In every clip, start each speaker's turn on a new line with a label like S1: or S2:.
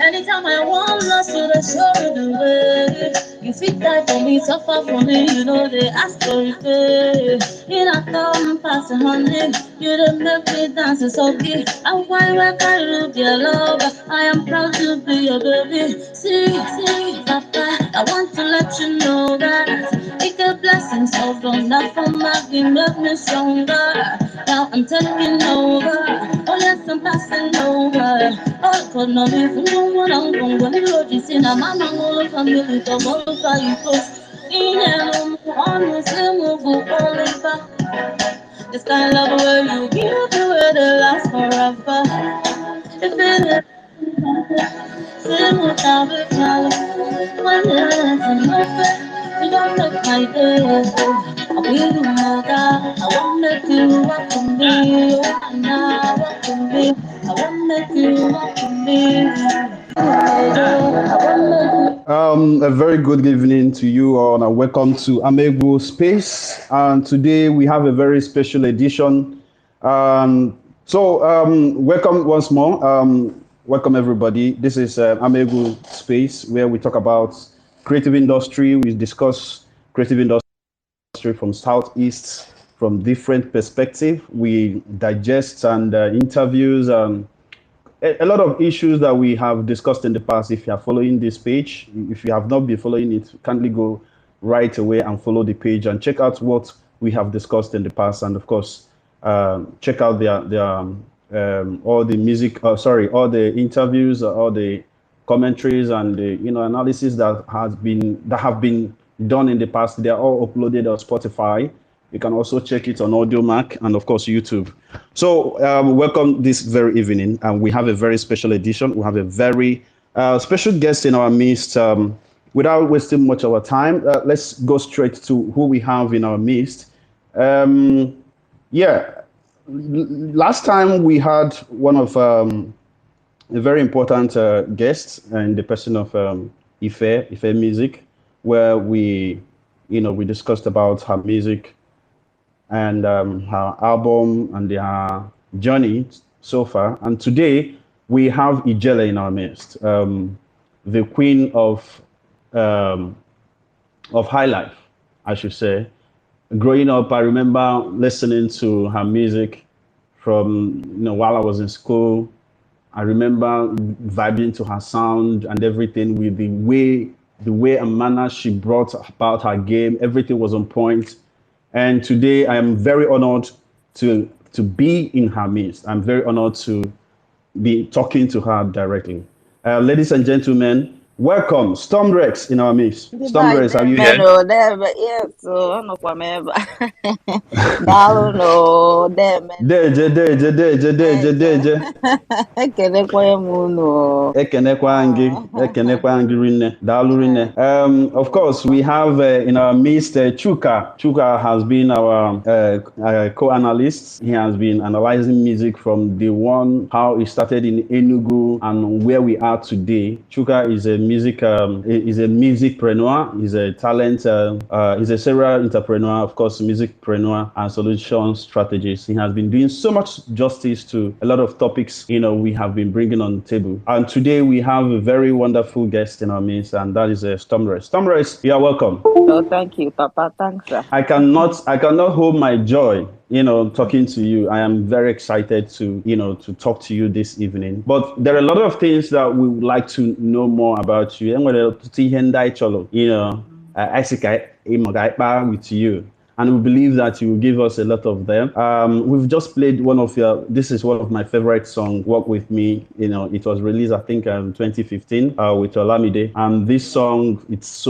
S1: Anytime I want lost, you the show the way. You fit die for me, suffer for me, you know they ask for it. In a town, pass a honey, you don't make me dance so good. I'm why I can't your love. I am proud to be your baby. See, Papa, I want to let you know that it's a blessing so from that from my game, make me stronger. Now I'm taking over. Oh yes, I'm passing over. Oh, could not be for no one. I'm going to go to see now. Mama, all of family, the one who fly you close. In a room, on the same move, only back. This kind of love where you give to where they last forever. If it is same with our love, when there's nothing, you don't make my day. I will do my God. I won't make you walk with me. Oh, now walk with me. I won't make you walk with me.
S2: A very good evening to you all, and welcome to Amaegwu Space. And today we have a very special edition. Welcome once more. Welcome everybody. This is Amaegwu Space, where we talk about creative industry. We discuss creative industry from southeast, from different perspective. We digest and interviews. A lot of issues that we have discussed in the past. If you are following this page, if you have not been following it, kindly go right away and follow the page and check out what we have discussed in the past. And of course, check out all the music, all the interviews, all the commentaries and the analysis that have been done in the past. They are all uploaded on Spotify. You can also check it on AudioMac and, of course, YouTube. So welcome this very evening. And we have a very special edition. We have a very special guest in our midst. Without wasting much of our time, let's go straight to who we have in our midst. Last time we had one of a very important guest in the person of Ife Music, where we discussed about her music and her album and their journey so far. And today we have Ijele in our midst, the queen of high life, I should say. Growing up, I remember listening to her music from while I was in school. I remember vibing to her sound and everything, with the way and manner she brought about her game. Everything was on point. And today I am very honored to be in her midst. I'm very honored to be talking to her directly. Ladies and gentlemen, welcome Stormrex in our midst. Stormrex, are you here?
S3: Yes, so no kwameba. No,
S2: Deje. Ekenekwa ngị rinne. Daalụ rinne. Of course, we have in our midst Chuka. Chuka has been our co-analyst. He has been analyzing music from the one, how it started in Enugu and where we are today. Chuka is a musicpreneur. He's a talent. He's a serial entrepreneur, of course, musicpreneur and solution strategist. He has been doing so much justice to a lot of topics we have been bringing on the table. And today we have a very wonderful guest in our midst, and that is Stormrex. Stormrex, you are welcome.
S3: Oh, thank you, Papa. Thanks, sir.
S2: I cannot hold my joy talking to you. I am very excited to talk to you this evening. But there are a lot of things that we would like to know more about you. With you. And we believe that you will give us a lot of them. We've just played this is one of my favorite songs, Walk With Me. It was released, I think, in 2015 with Olamide. And this song, it's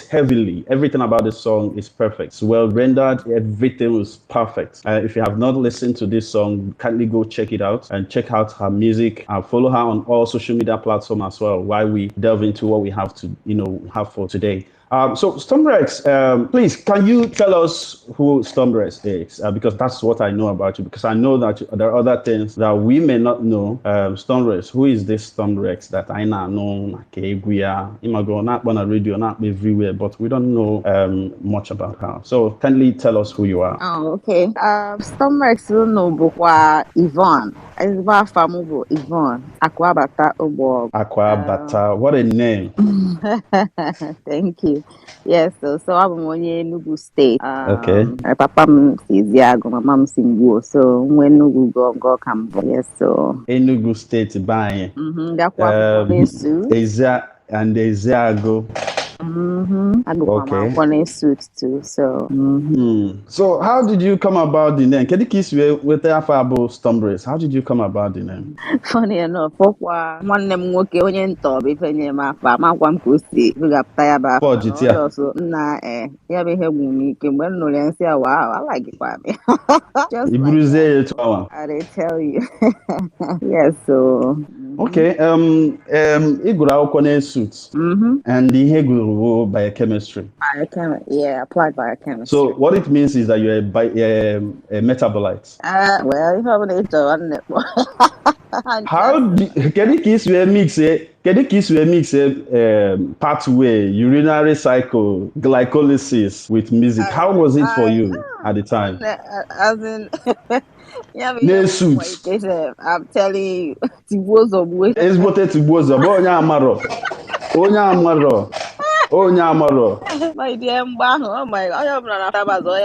S2: heavenly. Everything about the song is perfect. It's well rendered. Everything was perfect. If you have not listened to this song, kindly go check it out and check out her music and follow her on all social media platforms as well, while we delve into what we have to, have for today. So Stormrex, please, can you tell us who Stormrex is? Because that's what I know about you. Because I know that there are other things that we may not know. Stormrex, who is this Stormrex that I now know? Egwu, Imago, not on a radio, not everywhere, but we don't know much about her. So kindly tell us who you are.
S3: Oh, okay. Stormrex no bukwa Yvonne. Ezigbo afa m bụ Yvonne Akwabata Ogbo.
S2: Aqua Bata, what a name.
S3: Thank you. Yes, so abụ m onye Enugu steeti.
S2: Okay.
S3: Papa m si Eziagụ, mama m si Ngwo, so nwa Enugu gọgọ ka m bụ. Yes, so.
S2: Enugu State buying.
S3: Gakwa akwụkwọ n'esu.
S2: And Eziagụ.
S3: Okay. One ESUT too. So.
S2: So how did you come about the name? Can you kiss with the Afro Stormrex? How did you come about the name?
S3: Funny enough, one name nwoke onye ntọ bụ ife nye m afa amakwa m ka o si bugapụta ya bụ afa ọsọ nna ya bụ ihe gwụ m ike mgbe m nụrụ ya nsị wow, I like it for me. Just like I tell you. Yes, so.
S2: Okay. Ị gụrụ akwụkwọ na ESUT. And ihe gụrụ biochemistry.
S3: Yeah, applied biochemistry.
S2: So what it means is that you're a metabolite.
S3: Well, if I'm an intern,
S2: can you kiss pathway, urinary cycle, glycolysis with music? How was it for you at the time?
S3: As in, yeah, I'm telling you,
S2: it's onye amaro.
S3: My dear Mbaho, oh my God, I am not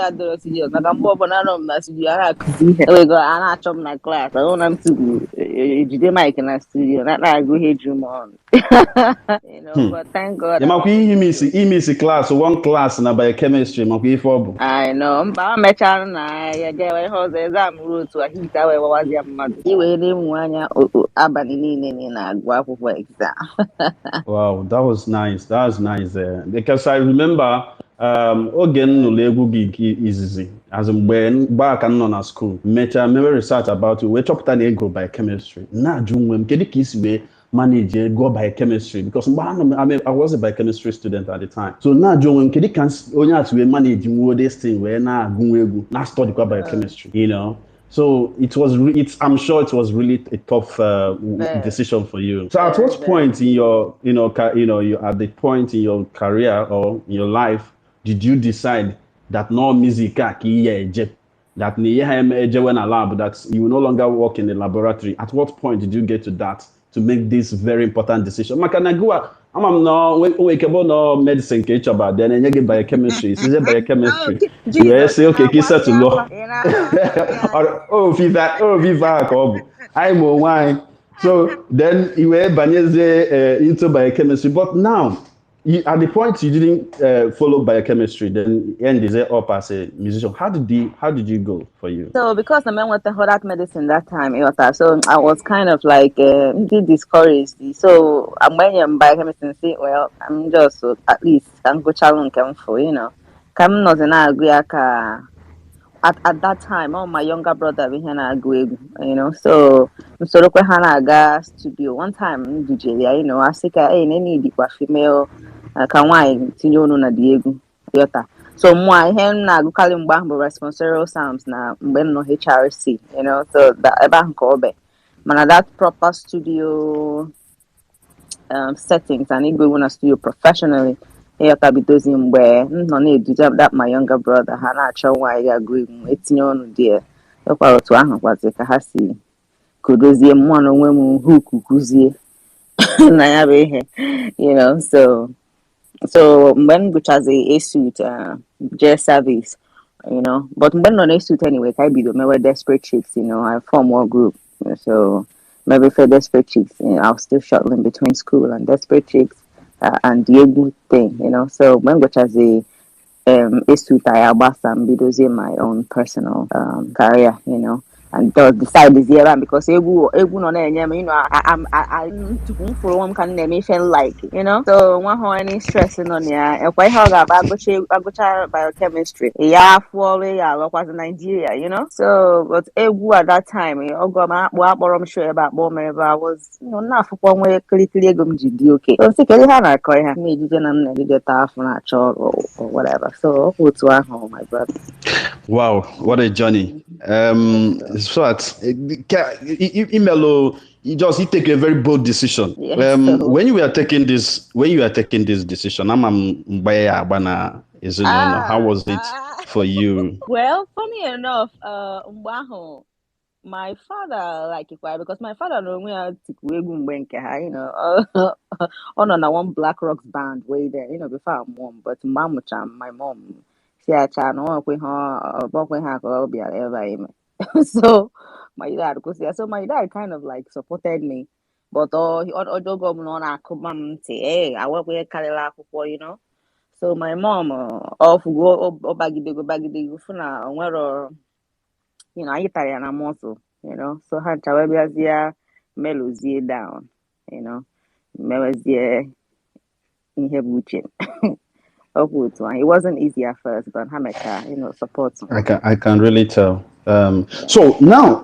S3: a do studio. Like more banana na studio. I we go and I my class. I don't want to do mic in a studio. Not like go here dream on. You know, but thank God.
S2: He miss class, one class na biochemistry.
S3: I know. But my child I get my house exam route to a hit away was your mother. You will name one abandoned na go for exam.
S2: Wow, that was nice. That was nice. Because I remember again no Egwu gig easy as when back and on school mecha me research about we chop that go biochemistry na junwem kedi kisi we manage go biochemistry because I was a biochemistry student at the time, so na junwem kedi can only as we manage this thing where na gunwegu na study biochemistry, you know. So I'm sure it was really a tough decision for you. So at what point in your, you at the point in your career or in your life, did you decide that no music that when a lab that you no longer work in the laboratory? At what point did you get to that to make this very important decision? I'm no medicine about then and you get biochemistry. Is it biochemistry? Yes, okay, to law. Viva, I'm wine. So then you were into biochemistry, but now at the point you didn't follow biochemistry, then you ended up as a musician. How did you go for you?
S3: So because the man went to Hodak medicine that time, so I was kind of like discouraged. So I'm when you're biochemistry, say, well, I'm just at least I'm go challenge come for, you know. Come not an agree at that time, all my younger brother we had Egwu, you know. So look where Hannah got studio one time DJ, you know, I say any female can wine to you know na Diego Yota. So my hen na go call him responsorial sounds na when no HRC, you know, so that ever kobe. Man that proper studio settings and it go in a studio professionally. Yota because him where no need to jump that my younger brother Hannah show why I agree it's no dear. Yoko to hang was like a hasi. Kudozie one on women who kukuzie. You know, so when which has a ESUT just service, you know, but when on ESUT anyway, I be the member desperate chicks, you know, I form one group, so maybe for desperate chicks, you know, I was still shuttling between school and desperate chicks and the Egwu thing, you know. So when which has a ESUT, I abasam because in my own personal career, you know. and just decide this year because Egwu no na enye me, you know, I to for one can name like, you know. So one how any stressing on ya, and quite how I go biochemistry. Yeah, for yeah, was in Nigeria, you know. So but Egwu at that time, I'm sure about more I was, you know, not for one way clearly go okay. So see Kelly Hana Koya, me didn't get off on a chore or whatever. So who to home, my brother.
S2: Wow, what a journey. So at Imelo, you take a very bold decision.
S3: Yes, so
S2: When you were taking this decision, how was it for you?
S3: well, funny enough, Mbaho, my father like it quite because my father know me how to you know, on one Black Rocks band way there, you know, before I'm mom, but my mom, she had no with her, with her, be ever. So my dad, because yeah, so my dad kind of like supported me, but he go on a come say, hey, I work with Kalila, you know. So my mom, off go bagide go for now, where you know, I Italian and muscle, you know. So had Chawabia melody down, you know, melody in her butching. It wasn't easy at first, but Hameka, you know, support.
S2: I can really tell.
S3: Yeah.
S2: So now,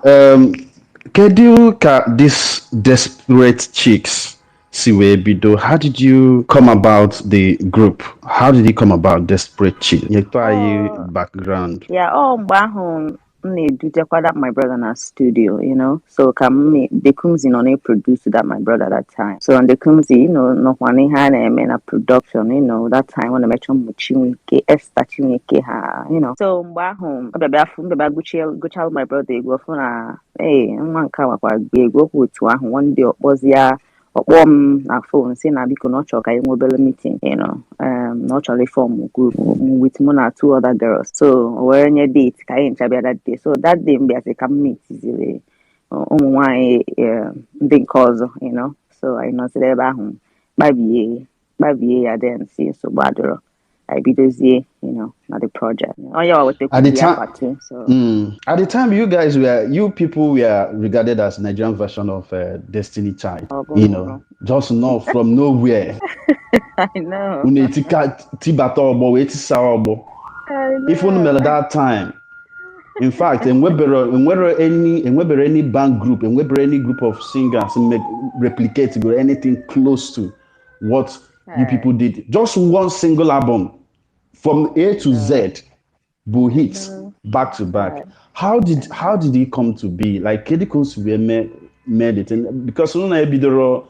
S2: Kedu ka this desperate chicks siwe bido? How did you come about the group? How did you come about desperate chicks?
S3: Oh,
S2: Background.
S3: yeah. Oh, Mbahum. That my brother in our studio, you know. So come me the Kumsi no produced that my brother that time. So on the Kumsi, you know, no one had a production, you know, that time when I met him ke estatunike ha, you know. So Mbahum, go child my brother go for hey, man kawa kwa go to one day was ya na phone say na biko no choka mobile meeting, you know. Not only form group with one two other girls. So we're in your date, that day. So that day I say come meet easily. Why didn't cause, you know. So I know say back home. Maybe I then see so bad. I be those year, you know, not the project. Oh yeah, we take
S2: At the
S3: the
S2: time,
S3: part too. So
S2: at the time, you people were regarded as Nigerian version of Destiny Child.
S3: oh,
S2: You know, just not from nowhere.
S3: I know.
S2: Unetika tibata obo, weti sa obo.
S3: I
S2: If you
S3: know.
S2: remember that time, in fact, and whether any band group, and whether any group of singers make replicate or anything close to what you people did, just one single album from A to
S3: No,
S2: Z, but
S3: I
S2: hits
S3: know.
S2: back to back.
S3: Right.
S2: How did it come to be? Like Kedi comes to be made it, and because you know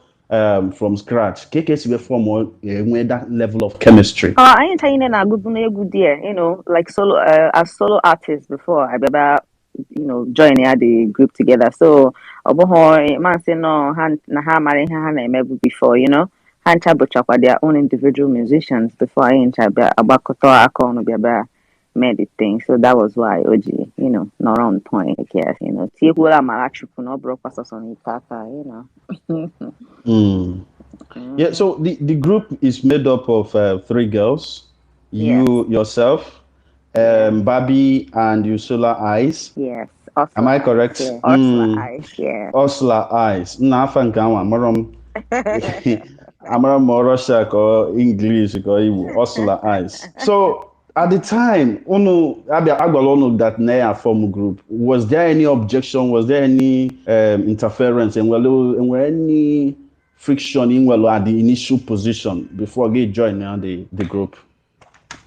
S2: from scratch, KK's were form when that level of chemistry.
S3: I ain't telling you a good dear, you know, like solo as solo artist before I ever, you know, join the group together. So man say no han na ha mari ha na emebu before, you know. Han chabuchakwa their own individual musicians before I ain't abakoto akon be made the thing. So that was why OG, you know, not on point, I guess, you know. Tiekula marachuku no broke us on Itaka, you know.
S2: Mm. Yeah, so the group is made up of three girls,
S3: Yes,
S2: you yourself,
S3: yes.
S2: Barbie and Ursula Eyes.
S3: Yes,
S2: Am
S3: Ursula
S2: I
S3: Eyes.
S2: correct?
S3: Yeah, Ursula Eyes. Yeah.
S2: Ursula Eyes. Na afa nke anwa amarom amarom ma Russia or English or Igbo. Ursula Eyes. So at the time, agwala unu that na ya form group. Was there any objection? Was there any interference? And were any friction in at the initial position before they join the group?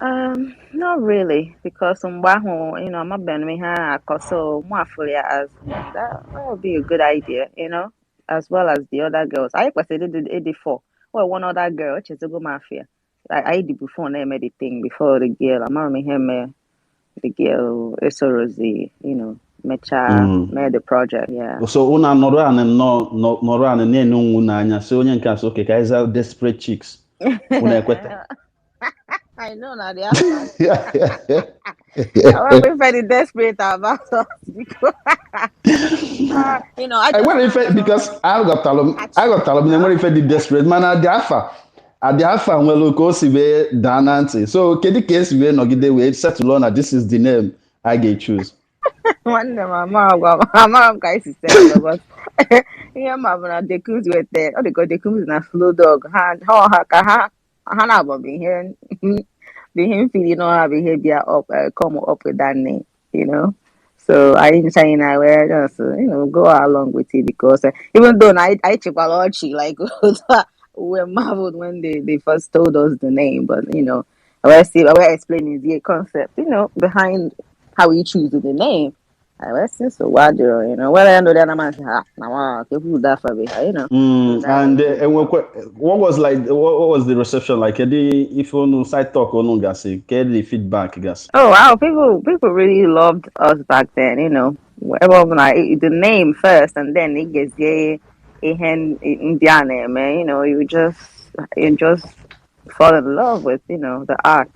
S3: Not really, because you know, I'm not been me so more fully as that would be a good idea, you know, as well as the other girls. I was did 84. Well, one other girl, which is a good mafia. I did before I made the thing before the girl. I'm not him the girl Rosie, you know, Mecha made the project, yeah.
S2: So una nọrọ anị nọrọ anị na-ene onwu n'anya si onye nke asị oke ka anyị zaa desperate chicks una ekweta.
S3: I know now the answer. I went very desperate about us because you know I just
S2: Enwere ife because aghọtara m na enwere ife dị desperate mana adị afa nwere ka o si wee daa na ntị so kedu ka esi wee nọgide wee settle on na this is the name I ga-choose.
S3: One day, my mom guys is saying, but yeah, my the coons were there. Oh, they got the coons na slow dog. Han about being here, being feeling all behavior up, come up with that name, you know. So I in China where just go along with it because even though I chipology like we're marveled when they first told us the name, but I will explaining the concept behind how we choose the name. I was so what well I know that I'm now people that for me, so that was it.
S2: what was like? What was the reception like? If you no side talk or no gas, get the feedback gas.
S3: Oh wow, people really loved us back then, Whatever the name first and then it gets a hand Indiana, man, you just fall in love with, the art.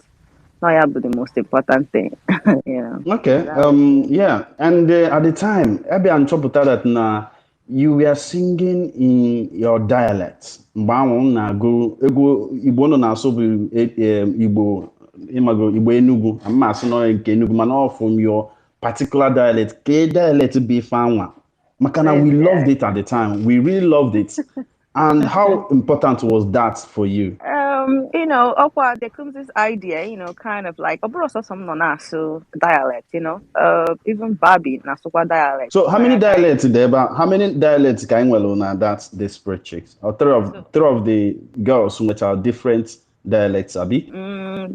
S3: Now yeah, but the most important thing, So
S2: Okay.
S3: that was it.
S2: Yeah. And at the time, Ebe and Choputa that na you were singing in your dialect. Mgbanwe na go ego Igbo no na so bụ Igbo imago Igbo Enugu. I'm asị no nke Enugu mana all from your particular dialect. Ke dialect be fanwa. Makana we loved
S3: Yeah.
S2: it at the time. We really loved it. And how important was that for you?
S3: there comes this idea, kind of like also some so dialect, even Barbie Nasukwa dialect.
S2: So how
S3: Where
S2: many
S3: I kind
S2: dialects there? But how many dialects can well on that desperate chicks? Or
S3: so
S2: three of the girls which are different dialects, Abi?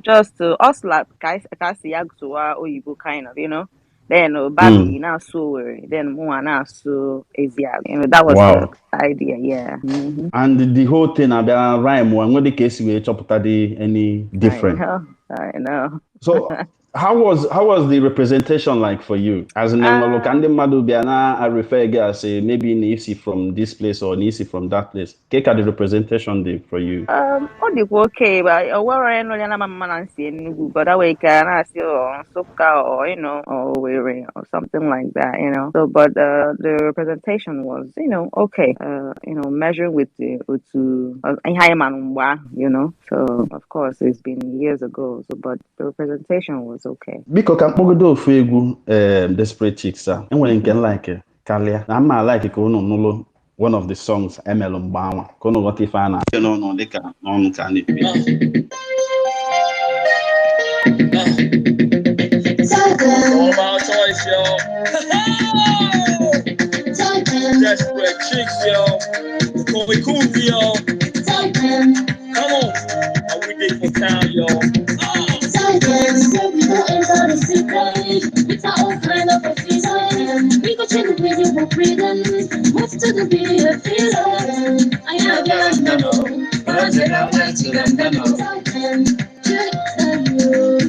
S3: just to us like guys kasi yagsuwa Oyibo kind of, Then
S2: Mm.
S3: Barbie now so then Mua now so Asia. That was the
S2: Wow.
S3: idea, yeah.
S2: And the whole thing about rhyme one what the case we chop any
S3: I
S2: different.
S3: know, I know.
S2: So how was the representation like for you? As in look and the
S3: Um,
S2: madu biana I refer again say maybe Nisi from this place or Nisi from that place. Cake the representation day for you.
S3: ọ dịkwa okay, but were no yana mama na nsi Enugu, but that way can I see or Nsukka or or Owerri or something like that, So, but the representation was, okay. Measuring with the to Ihaimanumba, So of course it's been years ago, so but the representation was okay.
S2: Biko ka mkpọgodo ofu egwu Desperate Chicks a enwere nke like karịa na mma like ka unu nụlụ one of the songs emelụ mgbe anwa ka unu ghọta ife a na-apịa n'ọnụ dịka n'ọnụ ka a na-ekwu ya.
S1: All about choice, y'all. Desperate chicks, y'all. Kobe Coons, y'all. Come on. Are we day for town, y'all? It's our own kind of a feeling. We go check the video, we're breathing. Move to the video, feeling. I have your no, but I said I'm waiting and I know.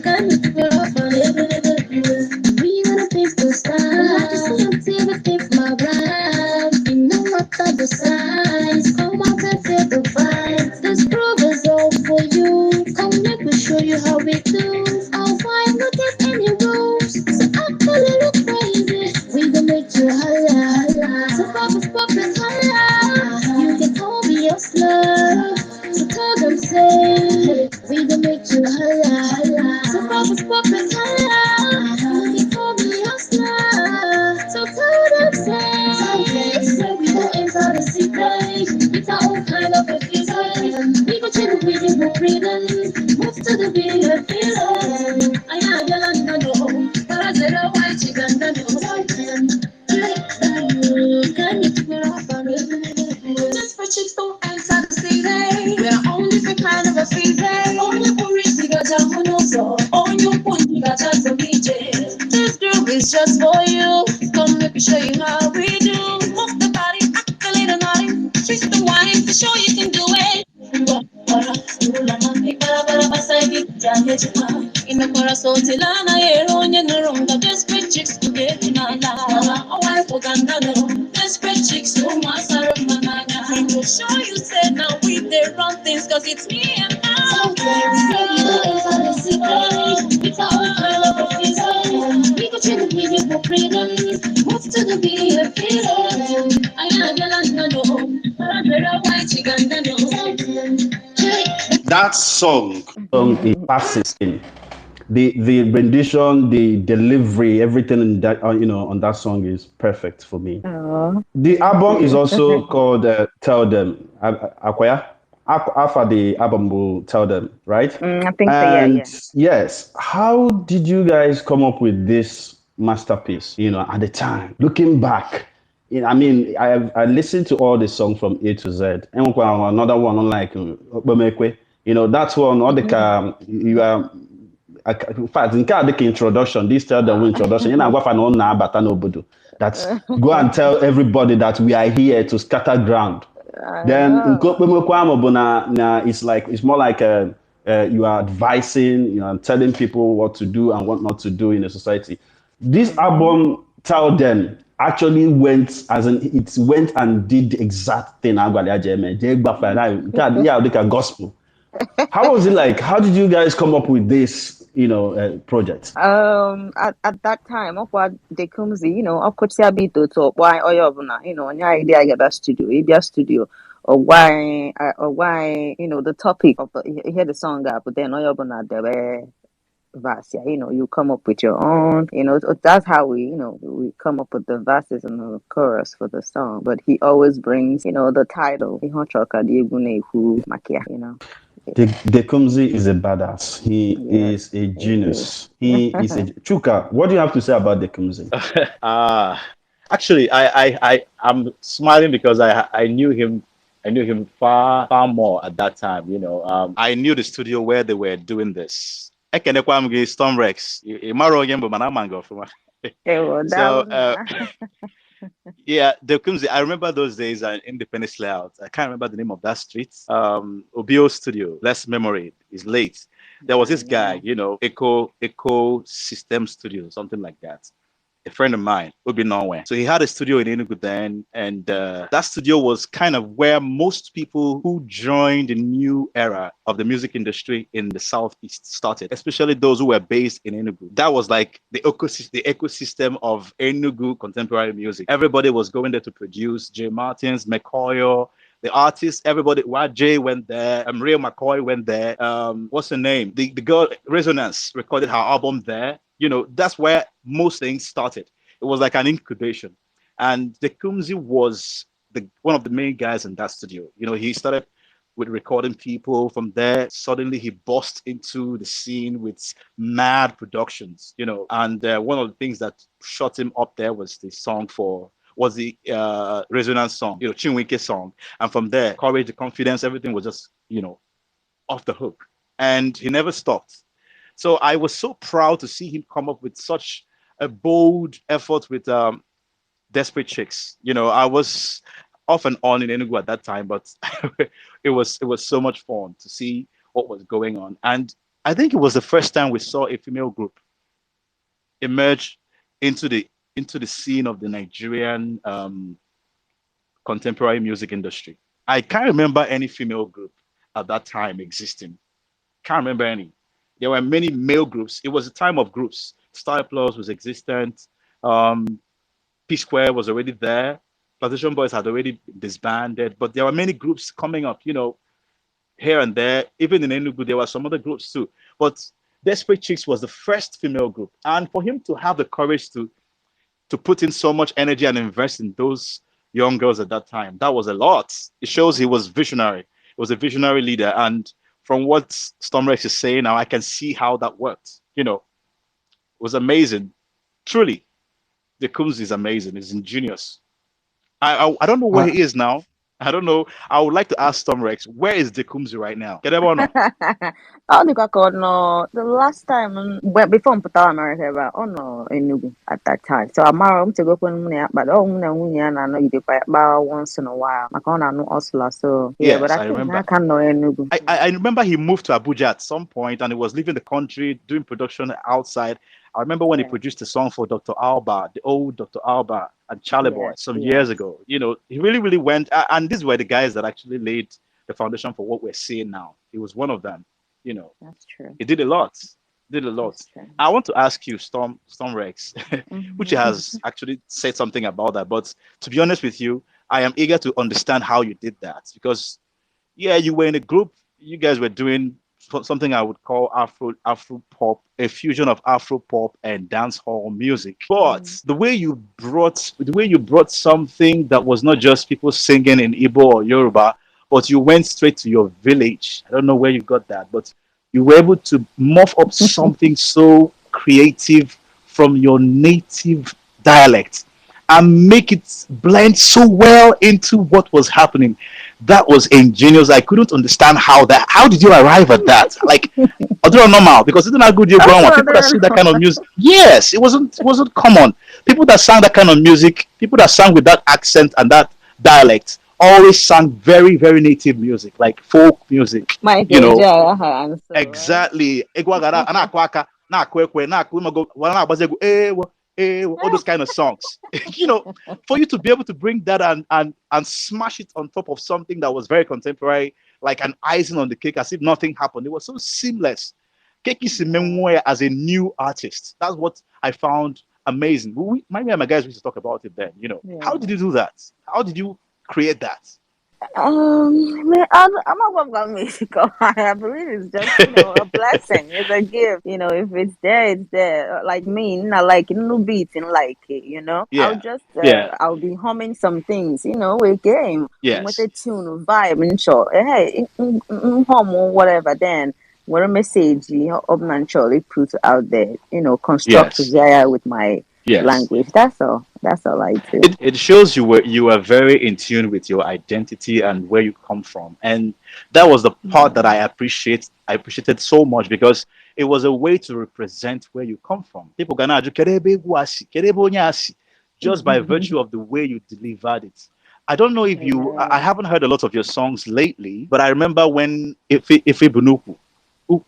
S1: Can you figure out on every little piece? We gonna fix the style. I just want to fix my rhymes. You know what type of size. Come out and feel the vibe. This groove is all for you. Come let me show you how we do. I'll find no get any rules. So act a little crazy. We gon' make you holla holla. So pop it holla. You can call me a slur. So tell them say we gon' make you holla holla. So pop it holla. You can call me a slur. So tell them say we gon' enter the secret. It's our own kind of a feeling. We gon' check the video, we're breathing. Move to the video, feeling. I have your land, no, but I said a white chicken, no. Can you figure out on it? Just for chicks don't answer the city. We're on different kind of a season. On your porridge, you got your monoso. On your point, you got your beaches. This group is just for you. Come let me show you how we do. Move the body, act a little naughty. Twist the wine to show you can do it. Imekora sauti lana yero onye nụrụ nga desperate chicks together n'ala. Always Uganda no. Desperate chicks ụmụ asara mma n'anya. I will show you say now we dey run things cause it's me and now. It's our own kind of a season. We go check the video for freedom. Move to the video feeling. I am the land no. But I'm better white Uganda no.
S2: That song is passing. the rendition, the delivery, everything in that on that song is perfect for me.
S3: Oh,
S2: The
S3: thank
S2: album is
S3: you.
S2: also called Tell Them. Akwaya. After the album will Tell Them, right?
S3: I think so. Yeah,
S2: And
S3: yeah.
S2: yes, how did you guys come up with this masterpiece? At the time, looking back, I mean, I listened to all the songs from A to Z. And another one, unlike Okpomekwe, that's one. All the you are. In fact, nke a dịka introduction, this tell them introduction. Ị na-agwafa na ọ na-abata n'obodo. That go and tell everybody that we are here to scatter ground.
S3: I
S2: Then nke
S3: know.
S2: okpomọkụ ahụ bụ na it's more like you are advising, telling people what to do and what not to do in a society. This album, Tell Them, actually went it went and did the exact thing Agwali Ajeme. Yeah, like a gospel. How was it like? How did you guys come up with this, project?
S3: At that time, ọkwa Dekumzi, ọkụcha bit otu ọkpọ onye ọbụla, onye anyị dị agaba studio, ịbịa studio, ọgwa anyị, the topic of hear the song up, but then onye ọbụla debe verse, yeah, you come up with your own, that's how we come up with the verses and the chorus for the song. But he always brings, the title, ihe ọ chọrọ ka dị egwu na-ekwu maka ya.
S2: Dekumzi is a badass. He
S3: Yes,
S2: is a
S3: it is.
S2: genius. He is a Chuka. What do you have to say about Dekumzi?
S4: Actually, I'm smiling because I knew him. I knew him far more at that time. I knew the studio where they were doing this. Ekenekwamgi Stormrex. Imaro Yembo Manamango from. So yeah, the Kumzi. I remember those days in Independence Layout. I can't remember the name of that street. Obio Studio. Less memory is late. There was this guy, Echo System Studio, something like that. A friend of mine would be nowhere. So he had a studio in Enugu then, and that studio was kind of where most people who joined the new era of the music industry in the Southeast started, especially those who were based in Enugu. That was like the ecosystem of Enugu contemporary music. Everybody was going there to produce. J. Martins, McCoy, the artists, everybody. YJ went there. Real McCoy went there. What's her name? The girl Resonance recorded her album there. That's where most things started. It was like an incubation. And Dekumzi was one of the main guys in that studio. He started with recording people. From there, suddenly he burst into the scene with mad productions, And one of the things that shot him up there was the Resonance song, Chinwike song. And from there, Courage, the Confidence, everything was just, off the hook. And he never stopped. So I was so proud to see him come up with such a bold effort with Desperate Chicks. I was off and on in Enugu at that time, but it was so much fun to see what was going on. And I think it was the first time we saw a female group emerge into the scene of the Nigerian contemporary music industry. I can't remember any female group at that time existing. Can't remember any. There were many male groups. It was a time of groups. Star Plus was existent. P Square was already there. Plantation Boys had already disbanded, but there were many groups coming up, here and there. Even in Enugu, there were some other groups too. But Desperate Chicks was the first female group. And for him to have the courage to put in so much energy and invest in those young girls at that time, that was a lot. It shows he was visionary. He was a visionary leader. And from what Stormrex is saying now, I can see how that worked. It was amazing. Truly, the Kumzi is amazing. He's ingenious. I don't know where he is now. I don't know. I would like to ask Stormrex, where is the Kumzi right now? Get everyone know?
S3: The last time before mpụtara America ebe ọ nọ Enugu at that time. So amara m tegokwe m na ya kpado ọ na nwunye ya na-anọgidekwa ya kpa once in a while maka ọ na-anụ Osla. So yeah,
S4: Yes,
S3: but I think I can know Enugu.
S4: I remember he moved to Abuja at some point and he was leaving the country doing production outside. I remember when he produced a song for Dr. Alba, the old Dr. Alba and Charlie Boy some years ago. He really, really went, and these were the guys that actually laid the foundation for what we're seeing now. He was one of them.
S3: That's true.
S4: He did a lot. I want to ask you, Stormrex, which has actually said something about that. But to be honest with you, I am eager to understand how you did that because, yeah, you were in a group. You guys were doing something I would call Afro pop, a fusion of Afro pop and dance hall music. But the way you brought something that was not just people singing in Igbo or Yoruba, but you went straight to your village. I don't know where you got that, but you were able to muff up something so creative from your native dialect and make it blend so well into what was happening. That was ingenious. I couldn't understand how did you arrive at that? Like, I don't know normal because it's not good you go on. People that sing that kind of music. Yes, it wasn't common. People that sang that kind of music, people that sang with that accent and that dialect always sang very, very native music, like folk music. You
S3: Michael
S4: know,
S3: Jackson, right?
S4: exactly. Egwagara, anakwaka, nakwekwe, nakwimago, wanabazegu, all those kind of songs. you know, for you to be able to bring that and smash it on top of something that was very contemporary, like an icing on the cake, as if nothing happened. It was so seamless. Keki Simenwe as a new artist. That's what I found amazing. Me and my guys used to talk about it then. How
S3: Yeah.
S4: did you do that? How did you create that?
S3: I'm not going to musical. I believe it's just, a blessing. It's a gift. If it's there, it's there. Like me, not like no beats and like it. I'll
S4: Yeah.
S3: just,
S4: Yeah.
S3: I'll be humming some things, a game with
S4: Yes.
S3: a tune, vibe, and show. Hey, hum or whatever. Then, what a message, naturally put out there, construct
S4: Yes.
S3: there with my
S4: Yes.
S3: language. That's all. That's all I do.
S4: It shows you were very in tune with your identity and where you come from, and that was the part that I appreciated so much because it was a way to represent where you come from. People can argue, "Kerebe egwu asi, kerebe onye asi," just by virtue of the way you delivered it. I don't know if I
S3: Yeah.
S4: haven't heard a lot of your songs lately, but I remember when Ife Bunuku,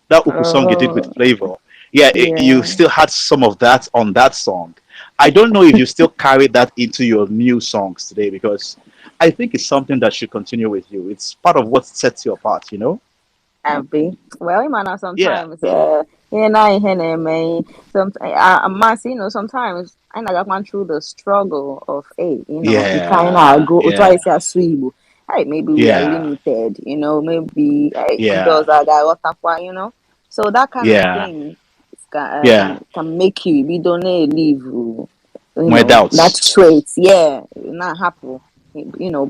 S4: that Uku song you did with
S3: Oh,
S4: Flavour. Yeah, you
S3: yeah.
S4: still had some of that on that song. I don't know if you still carry that into your new songs today because I think it's something that should continue with you. It's part of what sets you apart.
S3: Happy. Well, you might know
S4: Yeah,
S3: sometimes, I man. I must, sometimes I know that went through the struggle of, hey, you kind of
S4: yeah,
S3: go,
S4: yeah,
S3: twice as sweet. Hey, maybe we are
S4: yeah,
S3: limited, maybe, hey,
S4: yeah,
S3: those are that, So that kind of
S4: yeah,
S3: thing
S4: yeah.
S3: can make you, we don't leave,
S4: My
S3: that
S4: doubts.
S3: trait, yeah, not happen,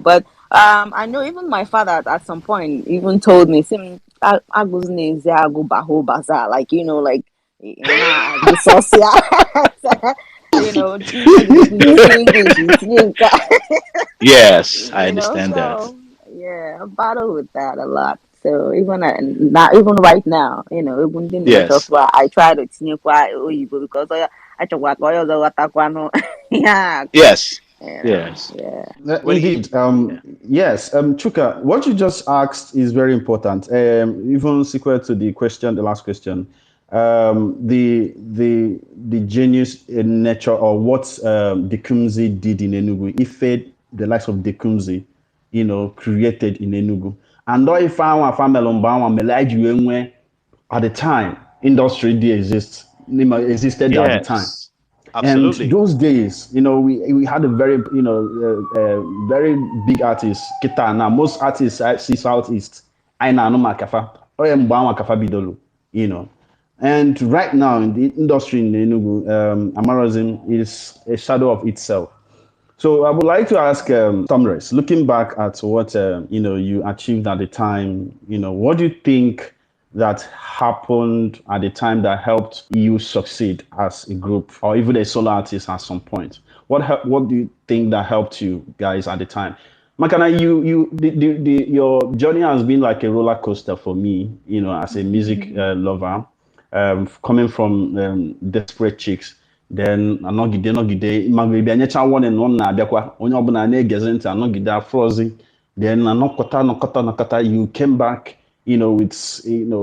S3: but I know even my father at some point even told me, "Sim, I goes neze, I go baho bazaar," like nah, the social, this English is
S4: Yes, I understand that.
S3: so yeah, I battle with that a lot. So even not even right now, even in the
S4: Yes,
S3: software, I try to tinye kwa oyibo because I talk about oil the water no, yeah,
S4: yes, yes.
S3: yeah.
S4: When he,
S2: Indeed.
S4: yeah,
S2: Yes. Chuka, what you just asked is very important. Even sequel to the last question. The genius in nature or what Dekumzi did in Enugu, Ife, the likes of Dekumzi, created in Enugu. And though if I found at the time, industry did exist, existed at the time.
S4: yes,
S2: And
S4: absolutely.
S2: those days, we had a very, very big artist, Kita. Now, most artists I see Southeast, I know Makafa, or Makafa Bidolu, you know. And right now in the industry in Enugu, Amarazim is a shadow of itself. So I would like to ask Stormrex, looking back at what you achieved at the time, what do you think that happened at the time that helped you succeed as a group or even a solo artist at some point? What do you think that helped you guys at the time? Makana, your journey has been like a roller coaster for me, as a music lover, coming from Desperate Chicks. Then anọgide magbebi anyecha one and one na-abịakwa onye ọbụla na-egezi ntị anọgide afrozi then anọkọta you came back with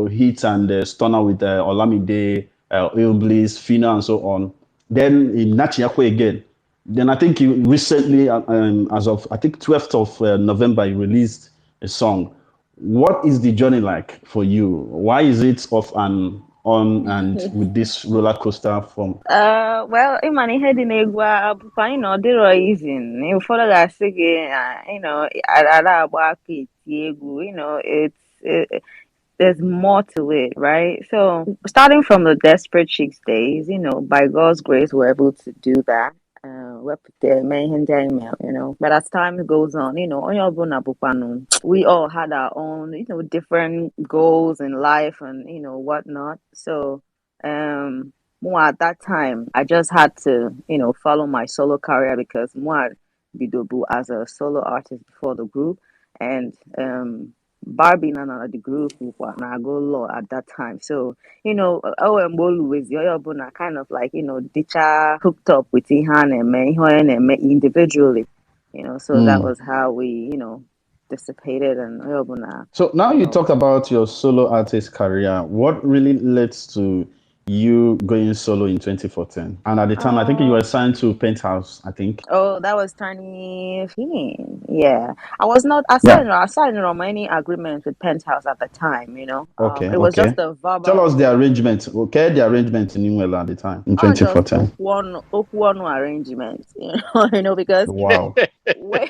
S2: hits and stunner with Olamide, illbliss, Phyno and so on. Then in Nachiakwe again. Then I think you recently, as of I think 12th of November, you released a song. What is the journey like for you? Why is it off and on and with this roller coaster from?
S3: Well, imani heading egwa, diro easy. Ụfọdụ ga-asị gị, ada agba aka eti egwu, there's more to it, right? So starting from the Desperate Chicks days, by God's grace, we're able to do that. We're there, But as time goes on, onye ọbụla bụkwanụ, we all had our own, different goals in life and whatnot. So, more at that time, I just had to, follow my solo career because more Bidobu as a solo artist before the group, and Barbie Nana the group na go law at that time. So, Owembolu with Yoyobuna kind of like, Dicha hooked up with Ihan and me individually, so that was how we, dissipated and Oyobuna,
S2: So now
S3: you
S2: you
S3: know.
S2: talked about your solo artist career. What really led to you going solo in 2014? And at the time, I think you
S3: Uh,
S2: were signed to Penthouse, I think.
S3: oh, that was 2015. Yeah.
S2: Yeah.
S3: I signed on any agreement with Penthouse at the time.
S2: Okay,
S3: It was just
S2: okay.
S3: a
S2: Tell us
S3: verbal.
S2: the arrangement. Okay, the arrangement in Inwell at the time in
S3: Not just
S2: 2014.
S3: Okuonu arrangement, because
S2: Wow.
S3: when,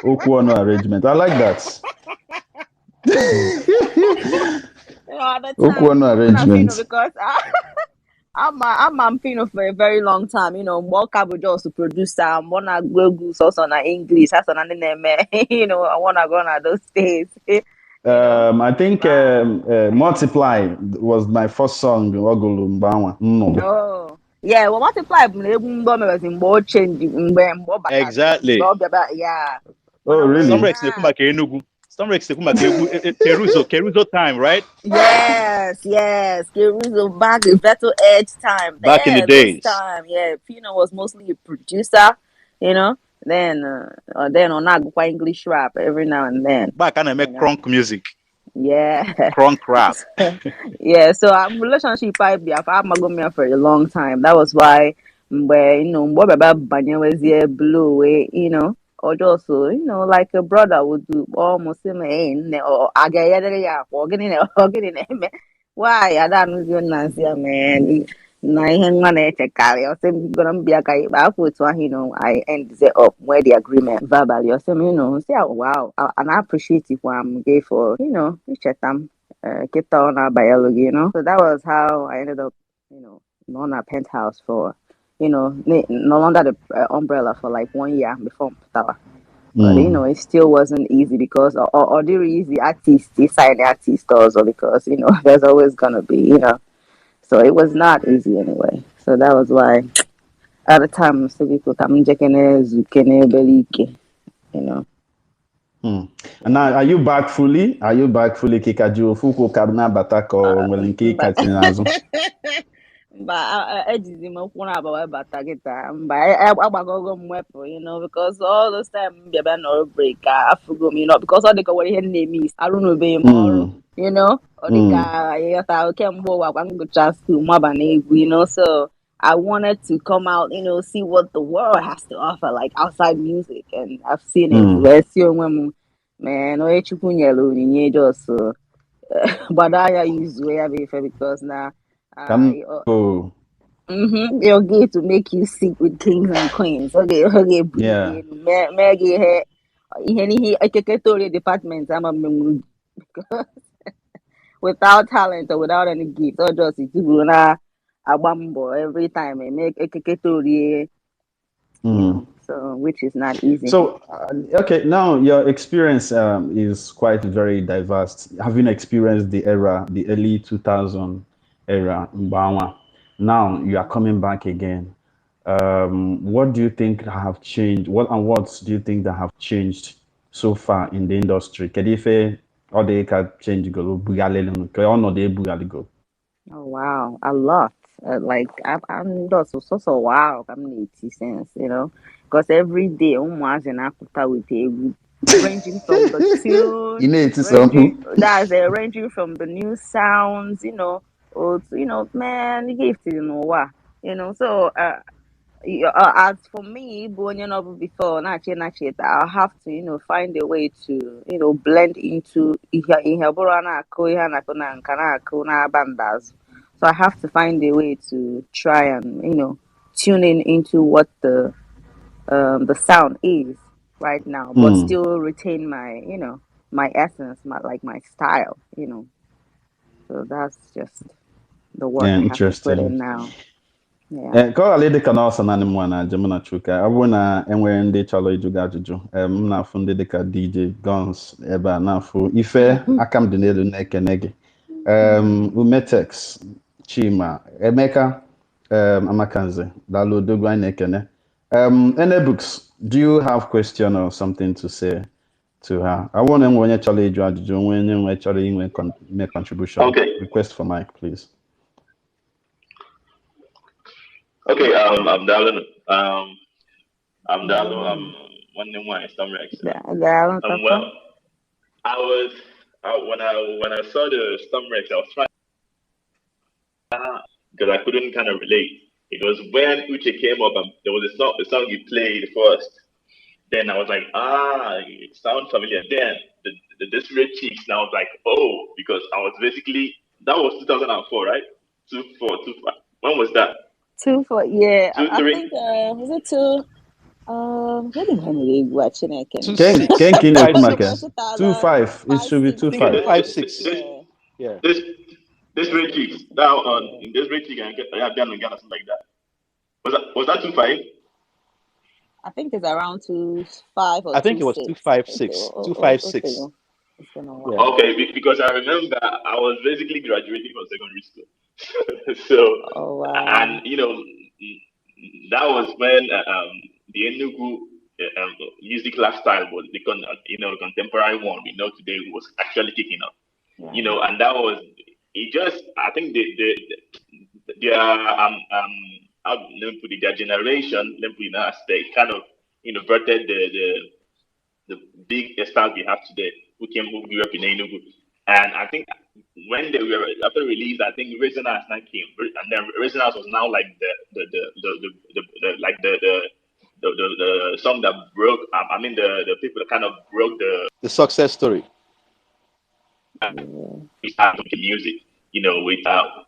S2: Okuono arrangement. I like that.
S3: at the time,
S2: Okuono
S3: when I Phyno,
S2: arrangement.
S3: because I'm Phyno for a very long time, Mboka bụ just producer, I'm wanna go also na English, that's an name, I wanna go on those days,
S2: I think
S3: uh,
S2: Multiply was my first song. Ogulu Mbawa. No.
S3: oh. Yeah, well, multiply bụ na egwu mgbe o mebezi mgbe o change mgbe ọ bataziri mgbe
S4: Exactly.
S3: ọ bịaba ya
S2: Oh,
S3: mana way
S2: really?
S4: Stormrex na-ekwu
S3: na
S4: maka Enugu. Stormrex na-ekwu maka Egwu Keruzo time, right?
S3: yes, Caruso back in Battle Edge time.
S4: Back in the
S3: Yeah, those
S4: days.
S3: time. Yeah, Pino was mostly a producer, you know. Then on Agukwa English rap every now and then,
S4: Back and I
S3: you
S4: make
S3: know.
S4: crunk music,
S3: Yeah,
S4: crunk rap.
S3: yeah. So our relationship I've had Magomia for a long time. That was why where what about Banyawezie blue way, or just so, like a brother would do almost similar or or getting why I don't know Nancy man. Na ihe nwa na-echekarị ọsị m gọrọ m bịa ka ikpe afọ otu ahụ I end the up where the agreement verbally ọsị m say wow and I appreciate it I'm gay for icheta m kịta ọ na-abayalụ gị so that was how I ended up on a penthouse for no longer the umbrella for like 1 year before Mputawa. But it still wasn't easy because or the easy artists decide artists also because there's always gonna be so it was not easy anyway. So that was why at the time so people come jekene zukene belike, you know.
S2: And now, are you back fully? Are you back fully? Kikaju fuku kabna batako welinki
S3: But
S2: katinazo.
S3: ejizi m okwu na-aba wee bata kịta mba agbagogo m wepụ because all those time m bịaba n'ọrụ break ka afụgo m because ọ dịka nwere ihe m na-eme isi arụnụbeghị m ọrụ ọ dịka ịghọta kemgbe ụwa gwa m gụcha school maba na egwu so I wanted to come out, see what the world has to offer, like outside music, and I've seen it. Wee si onwe m, man, onye Chukwu nyere onyinye just gbado anya izuwe ya bụ ife because na
S2: Come. Oh.
S3: you're gay to make you sit with kings and queens. Okay,
S2: Yeah.
S3: Maggie ihe n'ihe ekeketori department ama m without talent or without any gift or just ituburu na agba mbọ every time and make ekeketori so which is not easy.
S2: So, okay, now your experience is quite very diverse. Having experienced the era, the early 2000 era in Bawa, now you are coming back again. What do you think have changed? What do you think that have changed so far in the industry? Kedife or they can change go bugalelu, ke ono de bugaligo.
S3: Oh wow, a lot. Like I'm just so wow. I'm 80 cents, because every day almost an akuta with a ranging from the tune,
S2: You need to
S3: ranging
S2: something.
S3: that's ranging from the new sounds, or man, gift, what, So as for me, going over before, I'll have to, find a way to, blend into bandas. So I have to find a way to try and, tune in into what the sound is right now, but still retain my, my essence, my style. So that's just the work I have to put in now.
S2: Ka ọ ghara ịdị ka na ọsọ naanị mụ na Jem na Chuka, ọ bụrụ na enwere ndị chọrọ ịjụ gị ajụjụ, m na-afụ ndị dịka DJ Guns ebe a na-afụ Ife aka m dị n'elu na-ekene gị, Umetex, Chima, Emeka, Amakanze, Dalo Odogwu anyị na-ekene. Books, do you have question or something to say to her? I want to know when you chọrọ ịjụ ajụjụ, when you chọrọ inwe make contribution.
S5: Okay.
S2: Request for mic, please.
S5: Okay, I'm Dalo. I'm Dalo. I'm one name one Stormrex. Well, when I saw the Stormrex, I was trying because I couldn't kind of relate. It was when Uche came up and there was a song he played first. Then I was like, it sounds familiar. Then the Desperate Cheeks, and I was like, oh, because I was basically, that was 2004, right? 2005. When was that?
S3: 2004, yeah.
S5: 2, 3.
S3: I think, was it 2? What did I watching it?
S2: 25. It should be 25.
S4: 56.
S5: Yeah. This Red Cheeks. Now in this Red Cheeks, I have done in Ghana something like that. Was that 25?
S3: I think it's around 25 or
S4: I think
S3: 26.
S4: It was 256. 256.
S5: Yeah. Okay, because I remember I was basically graduating from secondary school. So,
S3: wow.
S5: And that was when the Enugu music lifestyle was the contemporary one we know today was actually kicking up. Yeah. And that was it. Just I think their generation, they kind of inverted the big style we have today. Who grew up in Enugu, and I think when they were after release, I think Resonance now came, and then Resonance was now like the song that broke. I mean the people that kind of broke
S4: the success story.
S5: The music, without.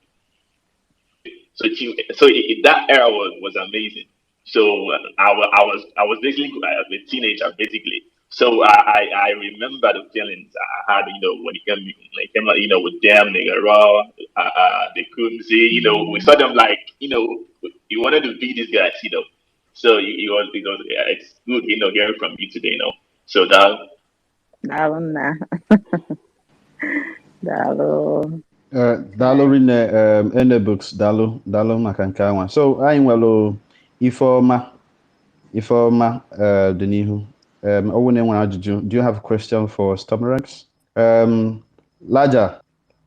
S5: That era was amazing. So I was basically a teenager basically. So I remember the feelings I had, when it came with them, nigga raw, they couldn't see, we saw them like, you wanted to be these guys, So it's good, hearing from you today, So that.
S2: Dalo rine books dalo maka nke anwa. So anyị nwere Ifeoma dị n'ihu. Do you have a question for Stormrex? Laja,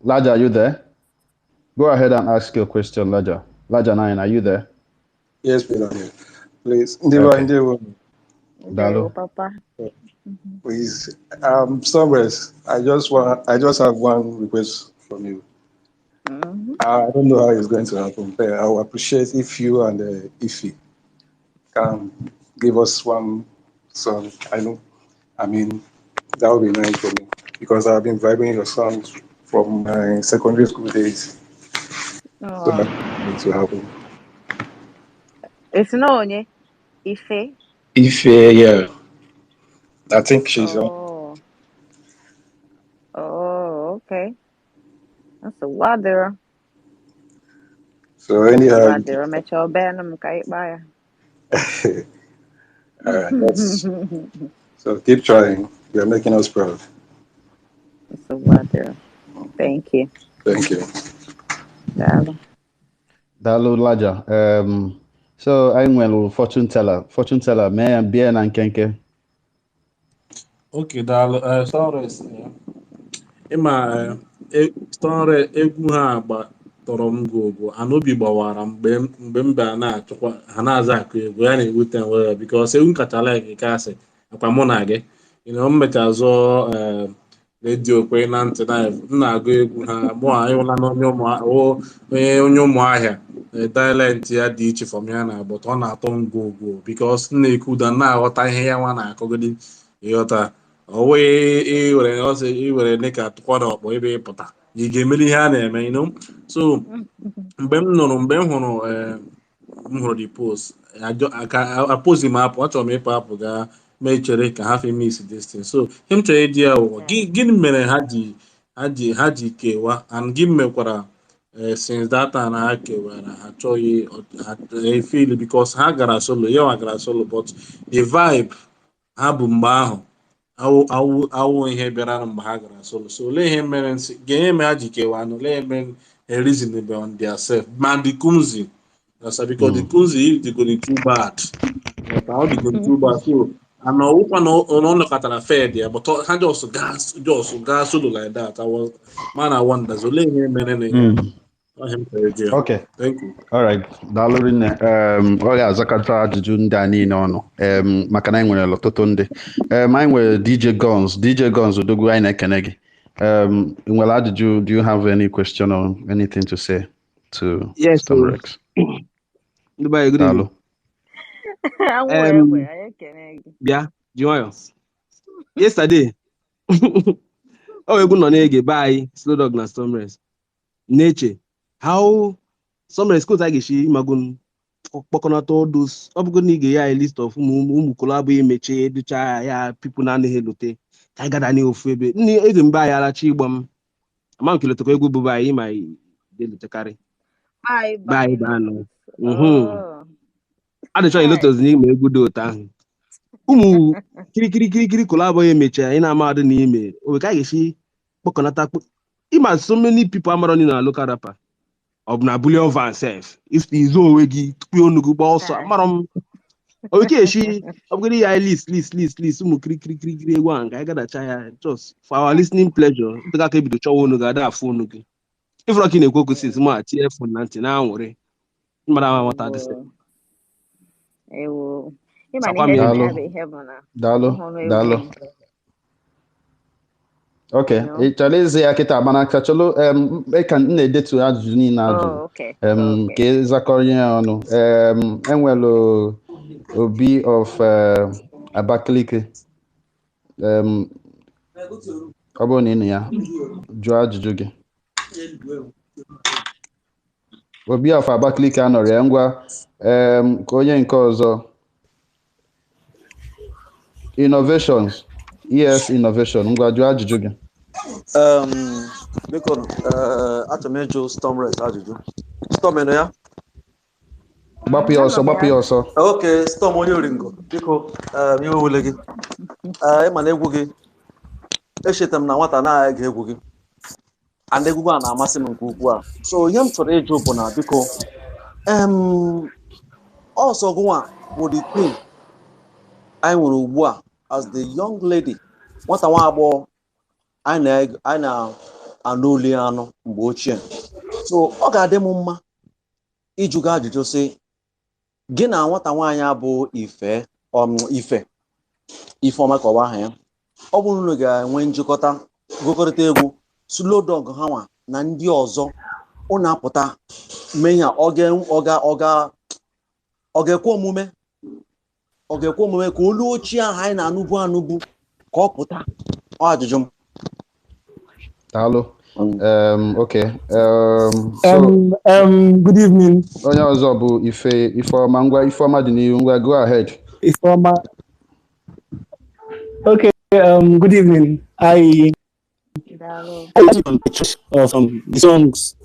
S2: are you there? Go ahead and ask your question, Laja. Laja 9, are you there?
S6: Yes, please.
S2: Dalo.
S3: Papa.
S6: Please, Stormrex, I just have one request from you.
S3: Mm-hmm.
S6: I don't know how it's going to happen, but I would appreciate if you and Ify can give us one song. That would be nice for me because I've been vibing your songs from my secondary school days. So that needs to happen.
S3: It's Nonye, Ife.
S6: Ify, yeah. I think she's on.
S3: Oh, okay. That's a water.
S6: So anyhow.
S3: Water, I'm your band.
S6: All right. So keep trying. You're making us proud.
S3: It's a water. Thank you.
S6: Thank you.
S2: Dalo Laja. So I'm well fortune teller. Fortune teller, may I be an ankenke?
S7: Okay, Dalo. Stormrex. Stormrex egwu ha agba tọrọ m gogo anobi gbawara mgbe mba na-achọkwa ha na-aza akụ egwu ya na-ewute nwere because egwu kacha like ka asị akwa mụ na gị mmecha zụọ redio kwe na ntị na-agụ egwu ha mụ ịhụla onye ụmụahịa dialect ya dị iche from ya na but ọ na-atọ m gogo because na-ekwuda na-aghọta ihe ya nwa na-akọgodi ịghọta iwere dịka tụkwa na ọkpọ ebe ịpụta ị ga-emeri ihe a na-eme so mgbe m hụrụ the post apozi m apụ achọrọ m ịpụ apụ gaa mee chere ka ha femis this thing so ihe m chọrọ ịdị ya gịnị mere ha ji ha ji kewa and gị mekwara since that time ha kewara ha chọghị feel because ha gara solo yawa gara solo but the vibe ha bụ mgbe ahụ awụ ihe bịara mgbe ha gara solo so olee ihe mere nsị ga-enye me ha ji kewa and olee ihe mere reasonable on their self man the Kumzi because the Kumzi is going too bad how they going too bad so and ọwụkwa na ọ nọkọtara fed ya but ha just gas solo like that I wonder so olee ihe mere na
S2: Okay.
S7: Thank you.
S2: All right. Daalụ rinne. Ọ ga-azakọta ajụjụ ndị a niile ọnụ maka na anyị nwere ọtụtụ ndị. Anyị nwere DJ Guns odogwu anyị na-ekene gị. Nwere ajụjụ, do you have any question or anything to say to Stormrex? Daalụ.
S1: Bịa, ji nwayọ. Yesterday, Egwu nọ na-ege be anyị Slow Dog na Stormrex. N'eche how Stormrex could I get magun kpọkọnata all those ọ bụgo na ị ga-ya a list of ụmụ kolabo emeche ducha ya people na anaghị elote ka anyị gada n'ofu ebe nne ege mba anyị arachi ịgba m ama nke lotekwa egwu bụba anyị ma delotekarị bye anọ adịchọ ilotozi n'ime egwu dị otu ahụ ụmụ kirikiri kolabo emeche anyị na-ama adị n'ime owe ka anyị ga-esi kpọkọnata ịma so many people amara na local rapper ọ bụ na Bullion Van Self if izu onwe gị tupu onugu gba ọsọ amara m oke eshi ọ bụgoro ya list ụmụ kirikiri egwu ahụ ka anyị gadacha ya just for our listening pleasure dịka ka ebido chọwa onu ga-ada afụ onu gị ifụrọ ka ị na-ekwu okwu sis ma tie fon na ntị na-anwụrị mara amata dịsị
S2: Daalụ. Okay, chọrọ ịzị ya kịta mana ka chọrọ ka m na-edetu ajụjụ niile ajụ ka ịzakọrọ ya ọnụ enwere Obi of Abakaliki ọ bụrụ na ị nụ ya jụọ ajụjụ gị Obi of Abakaliki anọrọ ya ngwa ka onye nke ọzọ Innovations Innovation ngwa jụọ ajụjụ gị
S8: biko achọrọ m ịjụ Stormrex ajụjụ Storm eno ya
S2: gbapụ ya ọsọ
S8: oke Storm onye oringo biko ihe owule gị ịma na egwu gị echetara m na nwata na-ege egwu gị and egwu a na-amasị m nke ukwuu a so ihe m chọrọ ịjụ bụ na biko ọsọ gụnwa bụ the queen anyị nwere ugbu a as the young lady nwata nwa agbọghọ anyị na-anụ olu ya anụ mgbe ochie so ọ ga-adị m mma ịjụ gị ajụjụ sị gị na nwata nwaanyị abụ Ifeọma ka ọwa aha ya ọ bụrụ na ga-enwe njikọta gụkọrịta egwu Slow Dog ha nwa na ndị ọzọ ọ na-apụta mee ya ọ ga-ekwe omume ka olu ochie ahụ anyị na-anụbu ka ọ pụta ajụjụ m
S2: Daalụ. Okay.
S9: Good evening.
S2: Onye ọzọ bụ Ifeọma ngwa Ifeọma dị n'ihu ngwa go ahead.
S9: Ifeọma. Okay. Good evening. I of the songs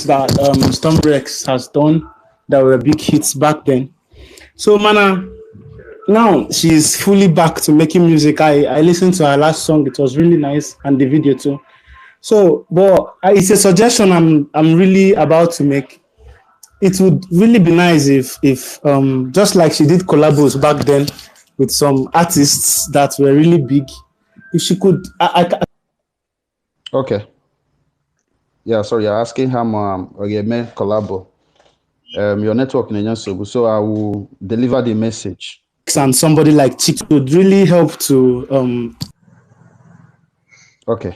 S9: that Stormrex has done that were big hits back then. So Mana, now she's fully back to making music. I listened to her last song; it was really nice, and the video too. So, but it's a suggestion I'm really about to make. It would really be nice if just like she did collabos back then with some artists that were really big, if she could.
S2: Okay. Yeah, sorry, you're asking how make collabo. Your network so I will deliver the message.
S9: And somebody like Chuka would really help to
S2: Okay.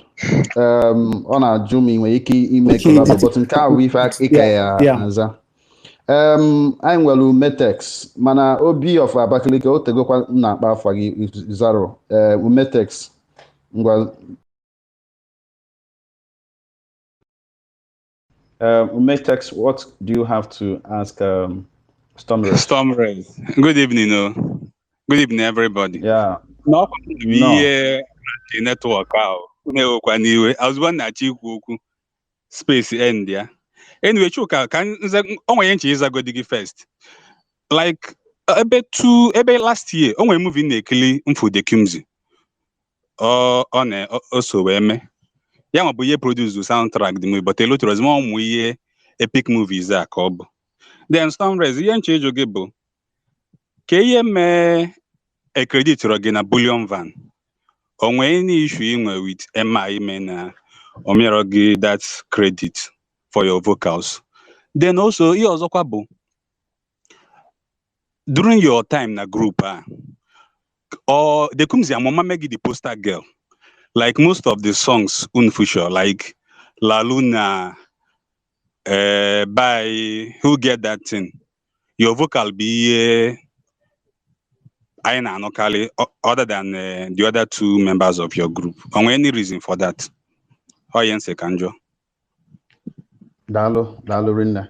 S2: On a Jumi where you make collabo, but in car we fact aza. I'm well Metex. Mana Obi of Abakaliki o tego kwa na ba fagi zero. Metex. Well Metex, what do you have to ask
S10: Stormrex? Good evening, Good evening, everybody.
S2: Yeah.
S10: Not here the network out. na-ewekwa n'iwe. I was one na-achọ ikwu okwu space end ya. Anyway, Chuka, onwe ihe nche ịzagodi gị first. Like ebe last year, onwe movie na-ekili Mfu de Kimzi. O so wee mee. Ya ma bụ ihe produce soundtrack the movie, but a lot of ụmụ ihe epic movies a ka ọ bụ. Then Stormrex, ihe nche ịjụ gị bụ ka ihe mee ekreditịrọ gị na Bullion Van. O nwee any issue inwe with Emma ime na o mere gị that credit for your vocals. Then also ihe ọzọkwa bụ during your time na group or the Kumzi Mama make the poster girl. Like most of the songs unofficial, like La Luna, by Who Get That Thing, your vocal be Aina Anokali other than the other two members of your group. On any reason for that? How you say Kanjo?
S2: Dalo Rinna.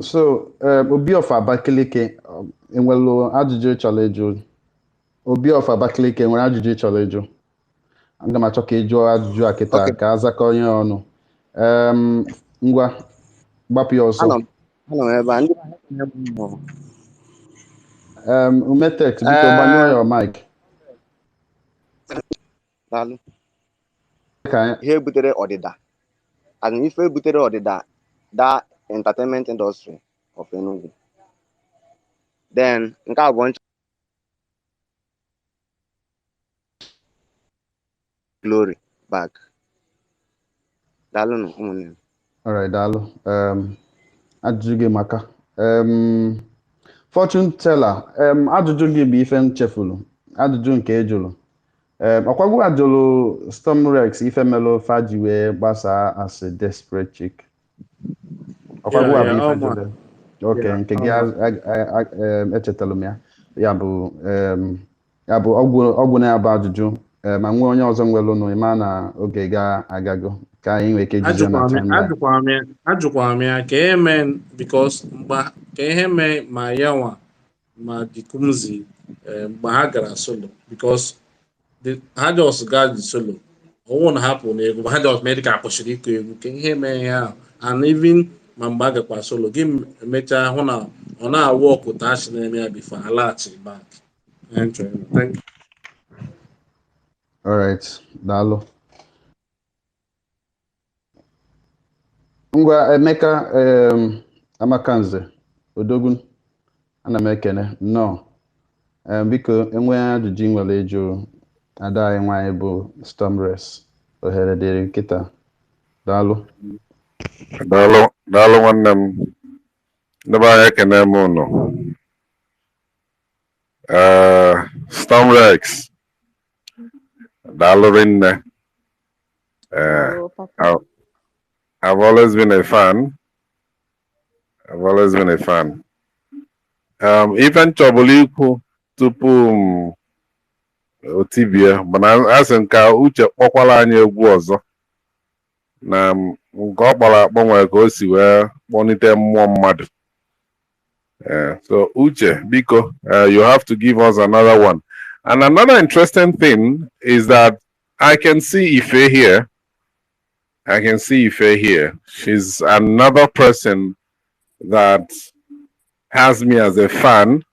S2: So Obi of Abakaliki enwelo ajụjụ chọrọ ịjụ. Obi of Abakaliki enwere ajụjụ chọrọ ịjụ. Aga m achọ ka ịjụ ajụjụ a kịta ka azakọ onye ọnụ. Ngwa gbapụ ya ọsọ. Umetex, biko gbanyụọ ya mic.
S11: Daalụ. Ihe butere ọdịda. And ife butere ọdịda that entertainment industry of Enugu. Then nke abụọ glory back. Daalụ nụ ụmụnne.
S2: Alright, daalụ. Ajụjụ gị maka. Fortune teller. Ajụjụ gị bụ ife nchefulu. Ajụjụ nke ejulu. Ọkwagwu ajụlụ Stormrex ife melụ faji wee gbasaa as a desperate chick. Ọkwagwu abụ ife jụlụ. Okay, nke gị echetala m ya. Ya bụ ọgwụ na-abụ ajụjụ. Ma nwee onye ọzọ nwere ụnụ ịma na oge ga-agago ka anyị nwee ike ejije na timeline.
S7: Ajụkwara m ya ka eme because mgbe ka ihe mee ma yanwa ma Dikumzi mgbe ha gara solo because ha just got the solo. Ọwụ na hapụ na egwu ha just medical kwụsịrị ịkụ egwu ka ihe mee ya and even ma mgbe a gakwa solo gị emechaa hụ na ọ na-awụ ọkụta achị na-eme ya before alaghachi back. Thank you.
S2: All right, daalụ. Ngwa Emeka Amakanze Odogun ana m ekene nnọọ. Biko enwe ajụjụ nwere ịjụ ada anyị nwanyị bụ Stormrex ohere dịrị nkịta. Daalụ.
S12: Daalụ nwanne m. Ndị be anyị ekene m ụnụ. Stormrex daalụ rinne. I've always been a fan. Even trouble ikwu tupu otibia, mana asị nka Uche kpọkwala anyị egwu ọzọ na nke ọ kpọrọ akpọnwe ka o si wee kpọnite mmụọ mmadụ. So Uche, biko, you have to give us another one. And another interesting thing is that I can see Ife here. She's another person that has me as a fan.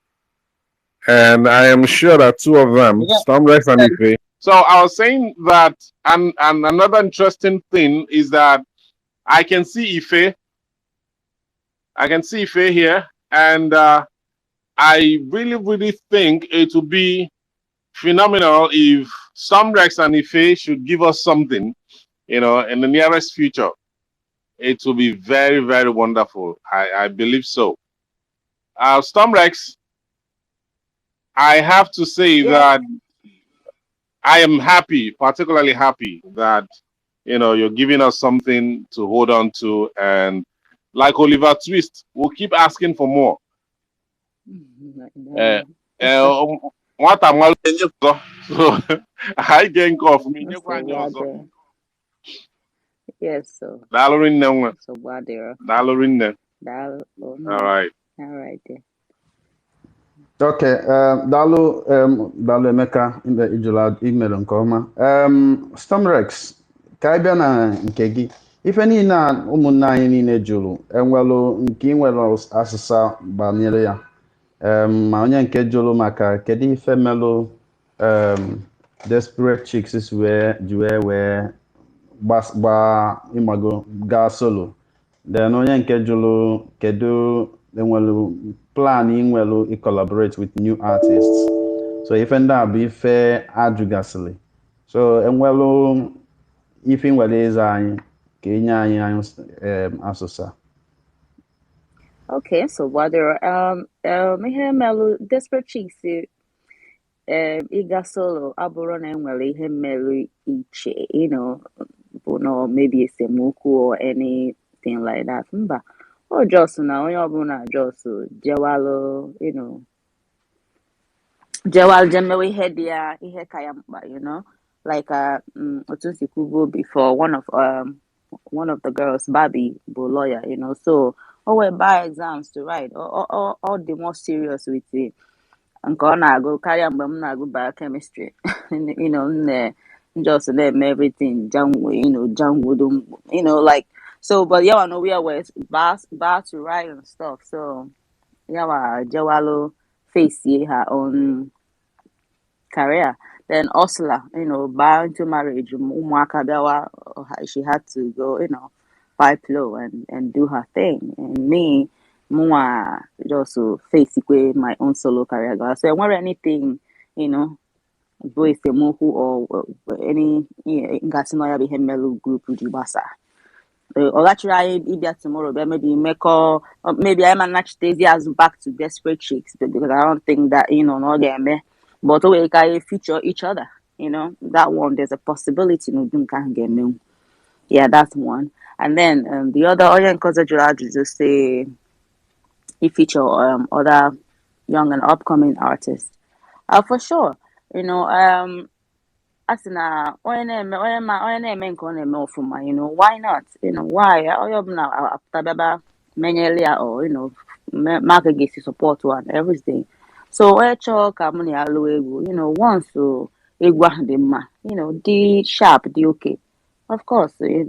S12: And I am sure that two of them, Stormrex and Ife. So I was saying that, and another interesting thing is that I can see Ife. Here. And I really think it would be phenomenal if Stormrex and Ife should give us something, in the nearest future. It will be very, very wonderful. I believe so. Stormrex, I have to say that I am happy, particularly happy that, you're giving us something to hold on to. And like Oliver Twist, we'll keep asking for more. What am I so I can go for me.
S3: Yes, so.
S11: Dalorin
S3: So what there?
S11: Dalorin.
S3: All
S11: right.
S3: All right then.
S2: Okay, daalụ Emeka ijụla email nke ọma. Stormrex, ka anyị bịa na nke gị. Ife niile a ụmụnne anyị niile jụrụ enwelu nke ị nwere asịsa banyere ya. Ma onye nke jụrụ maka kedu ife melụ Desperate Chicks ji wee gbaa ịmago gaa solo. Then onye nke jụrụ kedu enwelu plan inwelu collaborate with new artists. So ife ndị a bụ ife ajụgasịrị. So enwelu ife nwere eze anyị ka enye anyị asụsa.
S3: Okay, so what there ihe melu Desperate Chicks ịga solo abụrụ na enwere ihe mmerụ iche, bụ no maybe esemokwu or anything like that. Mba, o just na onye ọbụla just jewalụ, jewal jemewe ihe dị ya ihe ka ya mkpa, like otu si kwubo before, one of the girls, Barbie, bụ lawyer, so o wee buy exams to write, all the more serious with it. Nke ọ na-agụ karịa mgbe m na-agụ biochemistry, just them everything, like, so, but yeah, I know we are bad to write and stuff, so yeah, Jawalo face her own career. Then Ursula, bound to marriage, she had to go, pipe low and do her thing. And me, more just face my own solo career. So I want anything, both the mohu or any Gasinoya Bihemelu group Ujibasa. Or actually, if tomorrow, but maybe I'm a natch as back to Desperate Chicks, because I don't think that, no game me. But we can feature each other, that one, there's a possibility no can get me. Yeah, that's one. And then the other audience cause just say he feature other young and upcoming artists. For sure. As in why not? Why or market gets support one everything. So where chalk money Egwu, once so Egwu the the sharp, the okay. Of course, I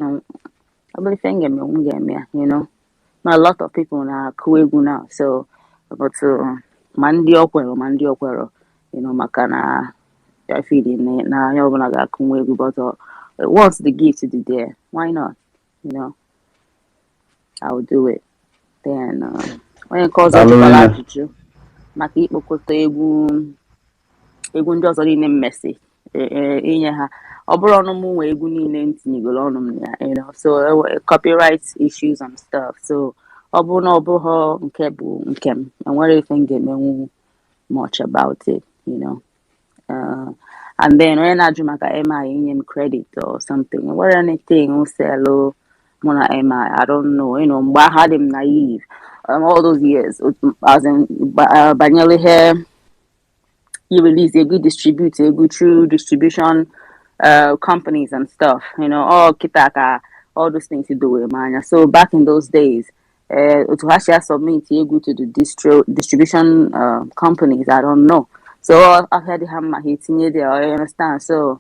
S3: believe a lot of people now Egwu now. So but mandi okwero, makana I feel in now you're gonna get Egwu, but once the gift is there, why not? I will do it. Then when it calls out maka ikpokọta egwu ndị ọzọ niile mmesi inye ha ọ bụrụ ọnụ m nwe egwu niile ntinyegoro ọnụ m ya, so copyright issues and stuff, so ọ bụrụ na ọ bụghị nke bụ nke m enwere ife m ga-emenwu much about it, and then onye na-ajụ maka MI inye m credit or something, enwere anything selo mụ na MI, I don't know, mgbe ahụ adị m naive. All those years, as in Banyale here, you release a good distribute, a good true distribution companies and stuff, all Kitaka, all those things you do with man. So back in those days, to submit Egwu to the distribution companies, I don't know. So I had my hitting there, I understand. So,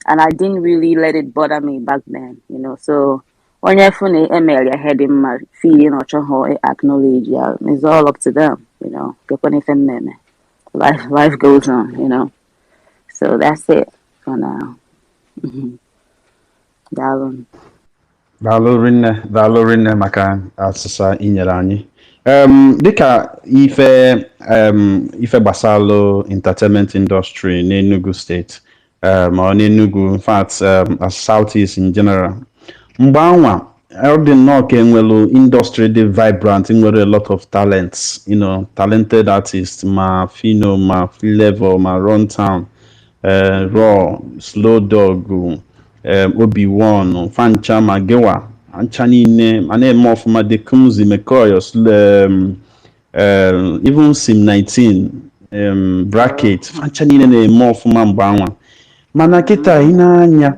S3: and I didn't really let it bother me back then, so. When you phone email, you had him feeling or acknowledge, it's all up to them, Life goes on, So that's it for now.
S2: Daalụ rinne maka asịsa inyere anyị. Dịka ife gbasalụ entertainment industry n'Enugu State, or n'Enugu, in fact, as Southeast in general. Mgbanwa ọ dị nnọọ ka enwelu industry dị vibrant, nwere a lot of talents, talented artists, ma Phyno, ma Flavour, ma Runtown, Raw, Slow Dog, Obi1, Fancha, ma Gewa, ancha niile ma na-eme ọfụma dị Kumzi, Mekoyos, even Sim 19, Bracket, fancha niile na-eme ọfụma mgbanwa. Mana kịta ị na-anya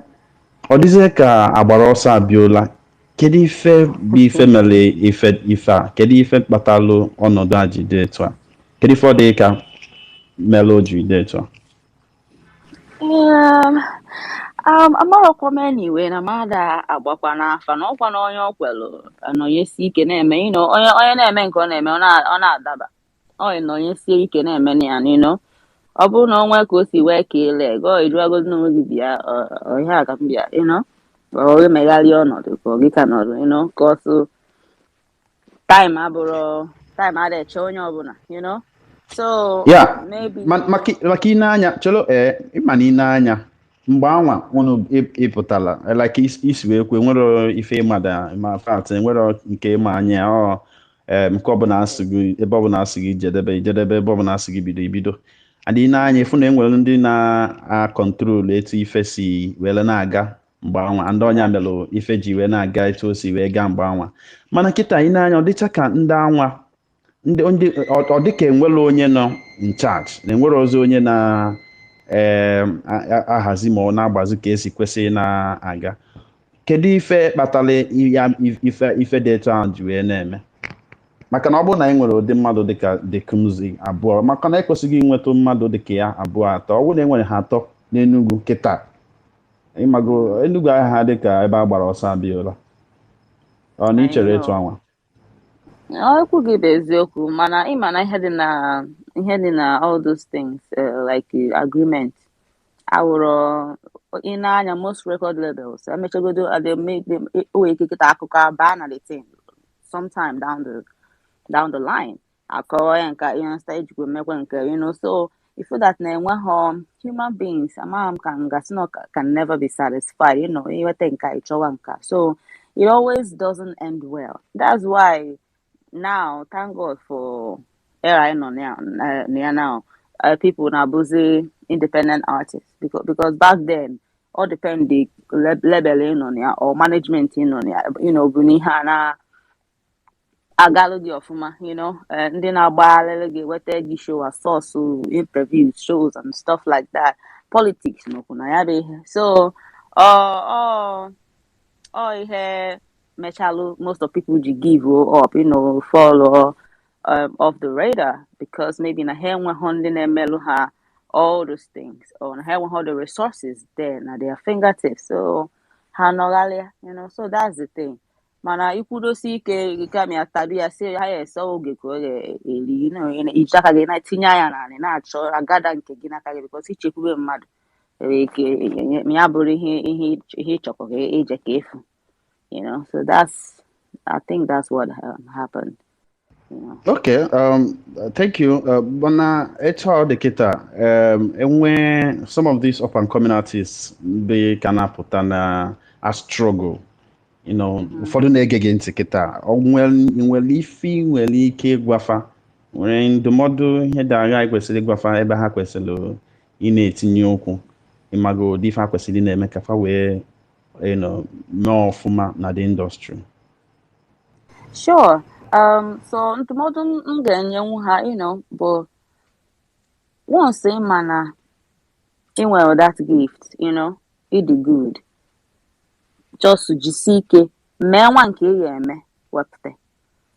S2: ọ dịzie ka agbara ọsọ abịola. Kedu ife bụ ife mere ife a? Kedu ife kpatalụ ọnọdụ a ji dị etu a? Kedu ife ọ dị ka? melody there too?
S3: Amarọkwa m anyway na mada agbakwa n'afa na ọkwa na onye ọkwelu anọnyesi ike na-eme onye na-eme nke ọ na-eme ọ na-adaba ọ nọnyesie ike na-eme na ya ọ bụrụ na onwe ka o si wee ka ele go iruagozi n'onwe gị bịa ihe a ka m bịa ọ emegharị ọnọdụ ka ọ gị ka nọdụ ka ọsụ time ada eche onye ọbụla so
S2: Yeah,
S3: maybe
S2: maka ine anya chelo ịma na ine anya mgbe anwa unu ịpụtala like isi wee kwe nwere ife ịmada ma fat nwere nke ịma anya ọ nke ọbụla asị gị ebe ọbụla asị gị jedebe ebe ọbụla asị gị bido adị ine anya ịfụ na enwere ndị na-akọntrol etu ife si were na-aga mgbe anwa ndị ọnya melụ ife ji wee na-aga etu o si wee gaa mgbe anwa mana kịta ine anya ọ dịcha ka ndị anwa ọ dịka enwere onye nọ in charge na enwere ọzọ onye na-ahazi ma ọ na-agbazi ka esi kwesị na-aga kedu ife kpatara ife dị etu ahụ ji wee na-eme maka na ọ bụrụ na e nwere ụdị mmadụ dịka Dekumzi abụọ maka na ekwesịghị inweta mmadụ dịka ya abụọ atọ ọ bụrụ na e nwere ha atọ n'Enugu kịta ịmago Enugu ahịa ha dịka ebe a gbara ọsọ abịala ọ na ichere etu anwa
S3: ekwu gị bụ eziokwu mana ịma na ihe dị na all those things like agreement awụrụ anya most record labels emechagodo o ike kịta akụkọ abaa na the thing sometime down the line akọwa ya nka stage ejikwa emekwa nke so if that na-enweghị human beings amaghị m ka ngasị na can never be satisfied iweta nka ịchọwa nka so it always doesn't end well. That's why now, thank God for era I know now. People now busy independent artists because back then all depend the label in on ya or management in on ya. Bunihana agalo di ofuma, and then our what the show a source interviews, shows and stuff like that. Politics, so here Mechalo, most of people give up, fall off the radar because maybe na hair one hundred meluha all those things or na hair one the resources there na their fingertips. So hanogalia, so that's the thing. Mana ikudo si ke kami atabia say haya so oge ko eli ijaka ge na tinya na achọ agada nke gị n'aka gị because ichekwube mmadụ mi abụrụ ihe chọkọ eje ka efu. So I think that's what happened.
S2: Okay, thank you. Bana eto the kita when some of these up and coming artists be kana putana a struggle, ụfọdụ na-ege ntị kita nwere ifi nwere ike gwafa nwere ndụmọdụ ihe dara kwesịrị gwafa ebe ha kwesịrị ị na-etinye okwu ịmago ụdị ife ha kwesịrị na-eme ka fa wee mee ọfụma na the industry.
S3: Sure. So ndụmọdụ m ga-enyenwu ha bụ once mana ị nwere that gift ịdị good just jisi ike mee nwa nke ị ga-eme wepụta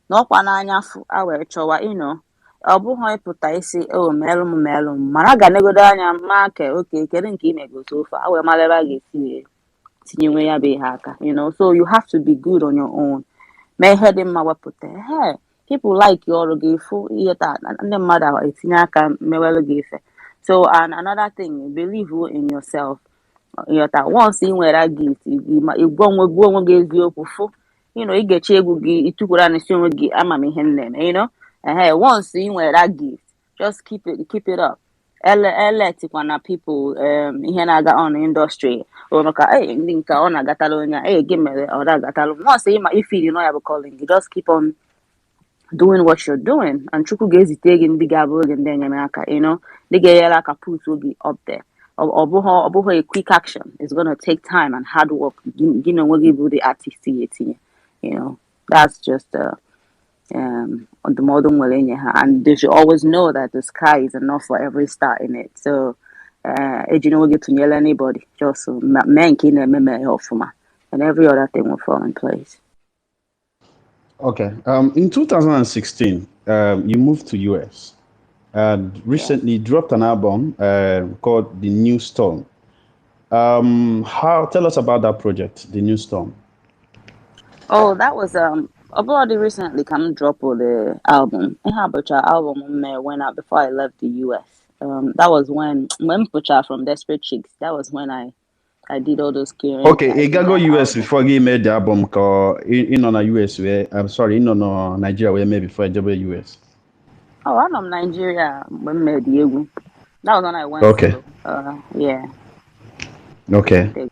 S3: n'ọkwa n'anya fụ a wee chọwa ọ bụghị ịpụta isi meelụ m mana ga negodo anya ma ke oke kedu nke imegosi ofe a wee mara ebe a ga-esi wee tinyewe ya bụ ihe aka so you have to be good on your own mee ihe dị mma wepụta people like ọrụ gị fụ ihe taa ndị mmadụ etinye aka mewelu gị ife so and another thing believe in yourself once ị nwere gift igwe onwe gị eziokwu fụ ị ga-eche egwu gị ịtụkwara n'isi onwe gị ama m ihe nne once ị nwere gift just keep it up eletikwa na people ihe na-aga on industry maka ndị nke ọ na-agatala onye gị mere ọ na-agatala once ịma ifili no ya bụ calling just keep on doing what you're doing and Chukwu ga-ezite gị ndị ga-abụ gị ndị enyemaka ndị ga-enyere aka put gị up there ọ bụghị a quick action. It's going to take time and hard work gị na onwe gị bụ the artist etinye that's just the modern nwere and they should always know that the sky is enough for every star in it. So eji na oge tụnyere anybody just mee nke ị na-eme mee ọfụma and every other thing will fall in place.
S2: Okay. In 2016, you moved to US. recently dropped an album called The New Storm. Tell us about that project, The New Storm.
S3: Oh, that was about recently come drop with the album. I have a album went out before I left the US. That was when Pucha from Desperate Chicks. That was when I did all those clearance.
S2: Okay,
S3: I
S2: you
S3: did
S2: go
S3: that
S2: US
S3: album.
S2: before you made the album. Cause in on a US where I'm sorry, in on a Nigeria where maybe before I double US.
S3: Oh, I'm from Nigeria when made the Egwu. That was when I went
S2: Okay,
S3: solo. Yeah.
S2: okay.
S3: Big.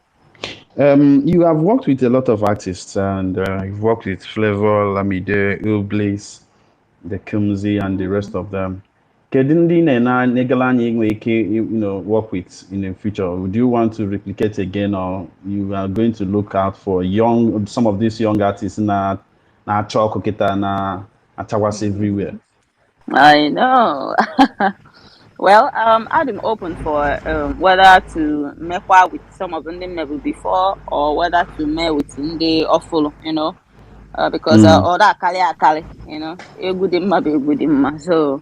S2: You have worked with a lot of artists, and you've worked with Flavour, Olamide, illbliss, the Kumzi, and the rest of them. Kedu ndị na negala anyị nwere ike work with in the future? Would you want to replicate again, or you are going to look out for some of these young artists na achọ ọkụkịta na achawasị everywhere?
S3: I know. Well, I'm open for whether to make with some of them maybe before or whether to make with the awful, because
S2: Mm.
S3: or that akali, a good be a good. So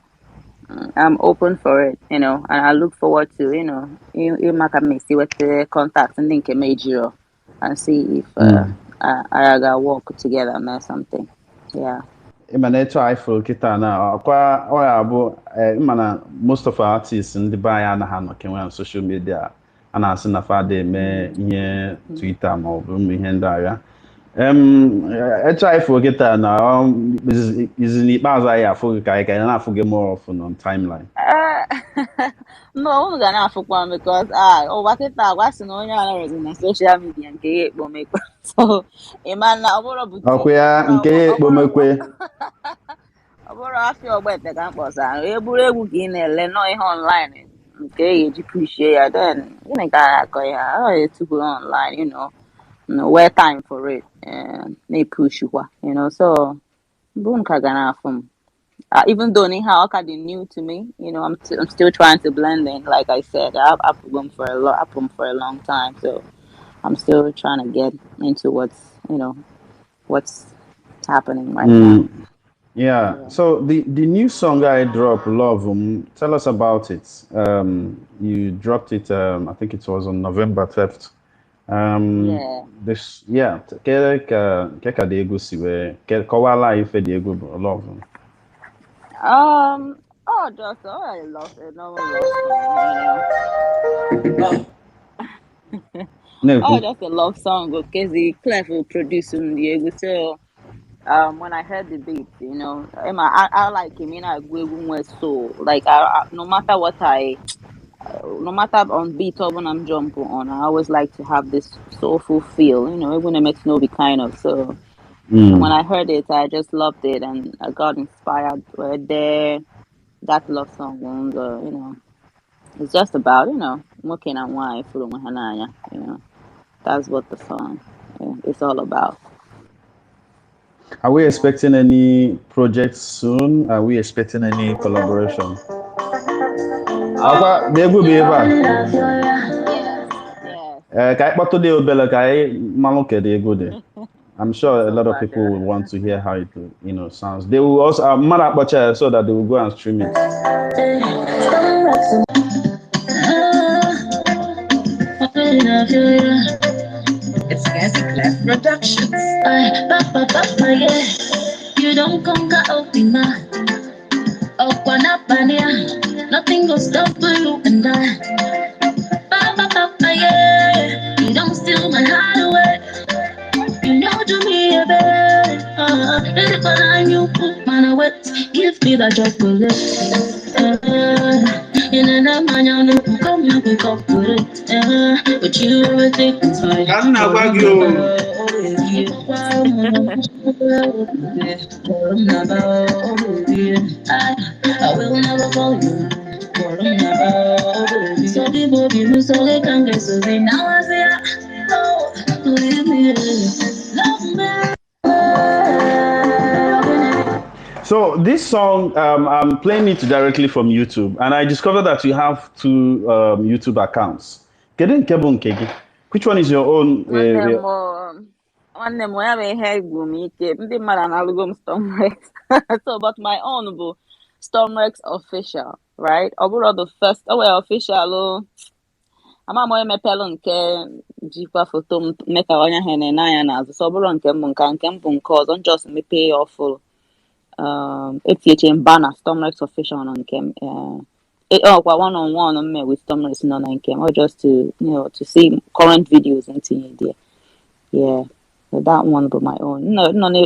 S3: I'm open for it, and I look forward to, you make see what the contacts and think major and see if
S2: Mm.
S3: I got work together and make something. Yeah.
S2: Ịma na-eto ifụrụ kịta na ọkwa ọ ya bụ ịma na most of our artists ndị be anyị anaghị anọ kenwe na social media a na-asị na fada eme ihe Twitter ma ọ bụ ihe ndị agha eto ifụrụ kịta na izi n'ikpeazụ anyị afụ gị ka anyị na-afụ gị more often on timeline.
S3: No, unu ga na-afụkwa m because ụwa kịta agwa sị na onye anọrọzi na social media nke ya ekpomekpe so ịma na ọ bụrụ bụ
S2: Ọkwa ya nke ya ekpomekwe.
S3: ọ bụrụ afịa ọgbete ka m kpọsara eburu egwu ka ị na-ele nọ ihe online nke ya eji pushie ya then gịnị ka a na-akọ ya ọ etupu online where time for it na-epushkwa so bụ nka ga na-afụ m. Even though Niha Okadi new to me, I'm still trying to blend in. Like I said, I've been for a long time, so I'm still trying to get into what's happening right now.
S2: Yeah. So the new song I dropped, Love, tell us about it. You dropped it. I think it was on November 12th.
S3: Yeah.
S2: Keka de Egwu siwe. Kowala ife de Egwu Love.
S3: Just I love it. No love song. Just a love song because the clever producing the Egwu. So when I heard the beat, I like him. Egwu was so like no matter what no matter on beat or when I'm jumping on, I always like to have this soulful feel. Even it makes no be kind of so. When I heard it, I just loved it, and I got inspired right there. That love song, it's just about looking at why that's what the song is all about.
S2: Are we expecting any projects soon? Are we expecting any collaboration? There will be ever.
S3: Yes.
S2: I'm sure a lot of people will want to hear how it sounds. They will also so that they will go and stream it.
S1: It's Fancy Class Productions. You don't conquer Opima. Nothing will stop you and I. You don't steal my heart away. You know do me a bit. But I knew put man wet. Give me that chocolate. In a man, you know, come you pick up with it. But you will take it's fine. I will never fall you. So people be so they can get so they now I say, oh, leave me, love me.
S2: So this song, I'm playing it directly from YouTube, and I discovered that you have two YouTube accounts. Which one is your own?
S3: One them we have a Egwu me ndị mmadụ analụgo m Stormrex so but my own bụ Stormrex official right? Overall, the first, official. Ama m onye mepelụ nke jikwa foto m mee ka onye ahụ na-anya n'azụ so ọ bụrụ nke m bụ nke ọzọ just mepee ya ọfụrụ etinyeche m bana Stormrex official na nke m ọkwa one on one m with Stormrex nọ na nke m or just to see current videos ntinye there. Yeah, so that one bụ my own.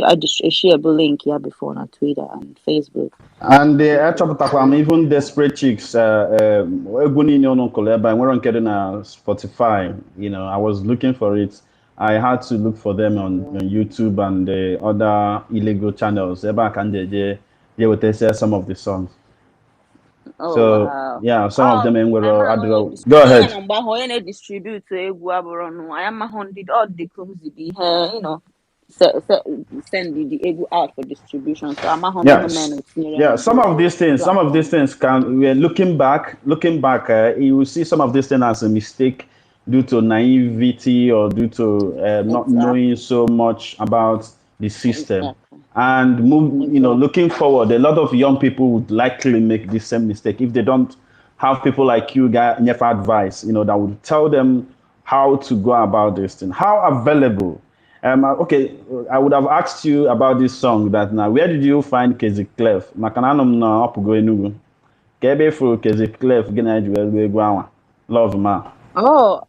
S3: I just share a link here before on Twitter and Facebook.
S2: And achọpụtakwa even Desperate Chicks egwu niile unu nkụlụ ebe nwere nke dị na Spotify. I was looking for it. I had to look for them on YouTube and the other illegal channels ebe a ka m je weta some of the songs.
S3: Oh,
S2: So
S3: wow.
S2: yeah, some of them go ahead.
S3: Onye na-distribute egwu abụrụ nụ anyị amahụ ndị ọ dị clumsy bụ ihe send the egwu out for distribution. So amahụ
S2: some of these things we're looking back you will see some of these things as a mistake due to naivety or due to not knowing so much about the system.
S3: Exactly.
S2: And looking forward, a lot of young people would likely make the same mistake if they don't have people like you guys advice, that would tell them how to go about this thing. How available? Okay, I would have asked you about this song that now. Where did you find Kezi Clef? Makananum na opugo enugu. Kebe for Kezi Clef gina juwe Love ma.
S3: Oh,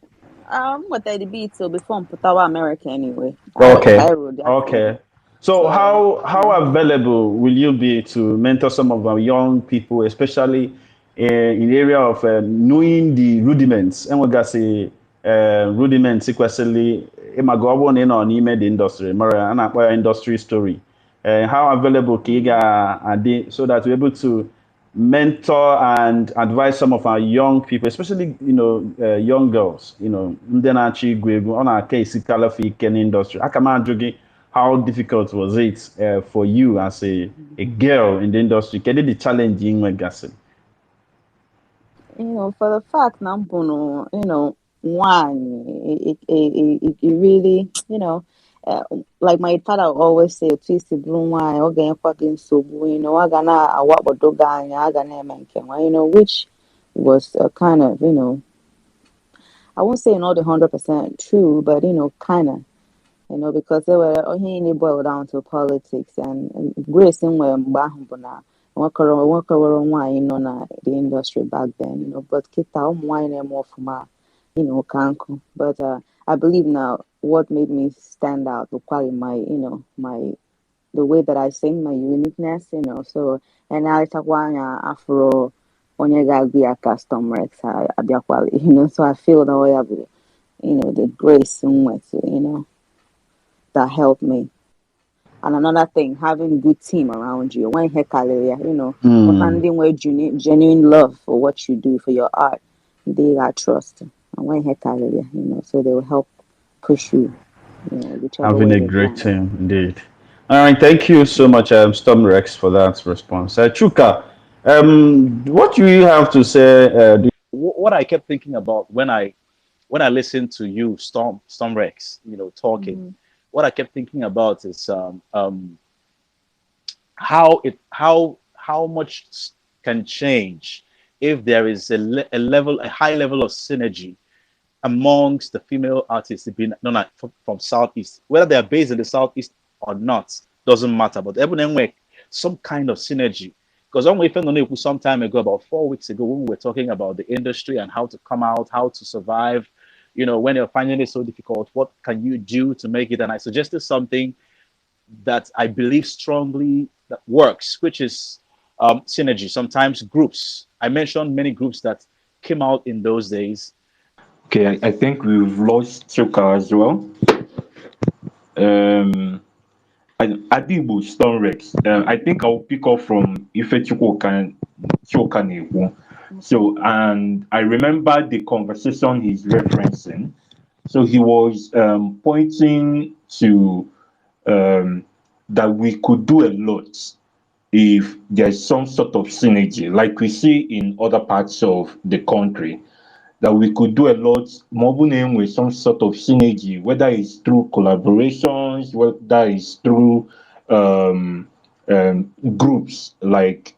S3: what the beat so before Putawa America anyway.
S2: Okay. So how available will you be to mentor some of our young people, especially in the area of knowing the rudiments? And we say rudiments sequentially. On the industry, an industry story. How available Kiga so that we're able to mentor and advise some of our young people, especially young girls. On our case, industry. How difficult was it for you as a girl in the industry? Can it challenging with Gassin?
S3: For the fact that one, it really, like my father always say, twist the broom wine, or getting fucking so, I gonna what but do guy, I gonna man, which was kind of, I won't say not 100% true, but kind of, because they were he boiled down to politics and grace in where Mbahambuna. Work around wine, the industry back then, but kita wine more from my Kanku. But I believe now what made me stand out was probably the way that I sing, my uniqueness, so and I talk one Afro Onyega Stormrex Abiakwali, so I feel that way of the grace and that helped me. And another thing, having a good team around you. When finding where genuine love for what you do, for your art, they got trust. And when so they will help push you.
S2: Having a great team, indeed. All right, thank you so much, Stormrex, for that response. Chuka, what do you have to say?
S4: What I kept thinking about when I listened to you, Stormrex, talking. Mm-hmm. What I kept thinking about is how much can change if there is a high level of synergy amongst the female artists from Southeast, whether they are based in the Southeast or not, doesn't matter. But everyone some kind of synergy. Because when we found some time ago, about 4 weeks ago, when we were talking about the industry and how to come out, how to survive. When you're finding it so difficult, what can you do to make it? And I suggested something that I believe strongly that works, which is synergy. Sometimes groups. I mentioned many groups that came out in those days.
S13: Okay, I think we've lost Chuka as well. Adibu Stormrex. I think I'll pick up from Chuka Egwu. So, and I remember the conversation he's referencing. So he was pointing to that we could do a lot if there's some sort of synergy, like we see in other parts of the country, that we could do a lot more with some sort of synergy, whether it's through collaborations, whether it's through groups like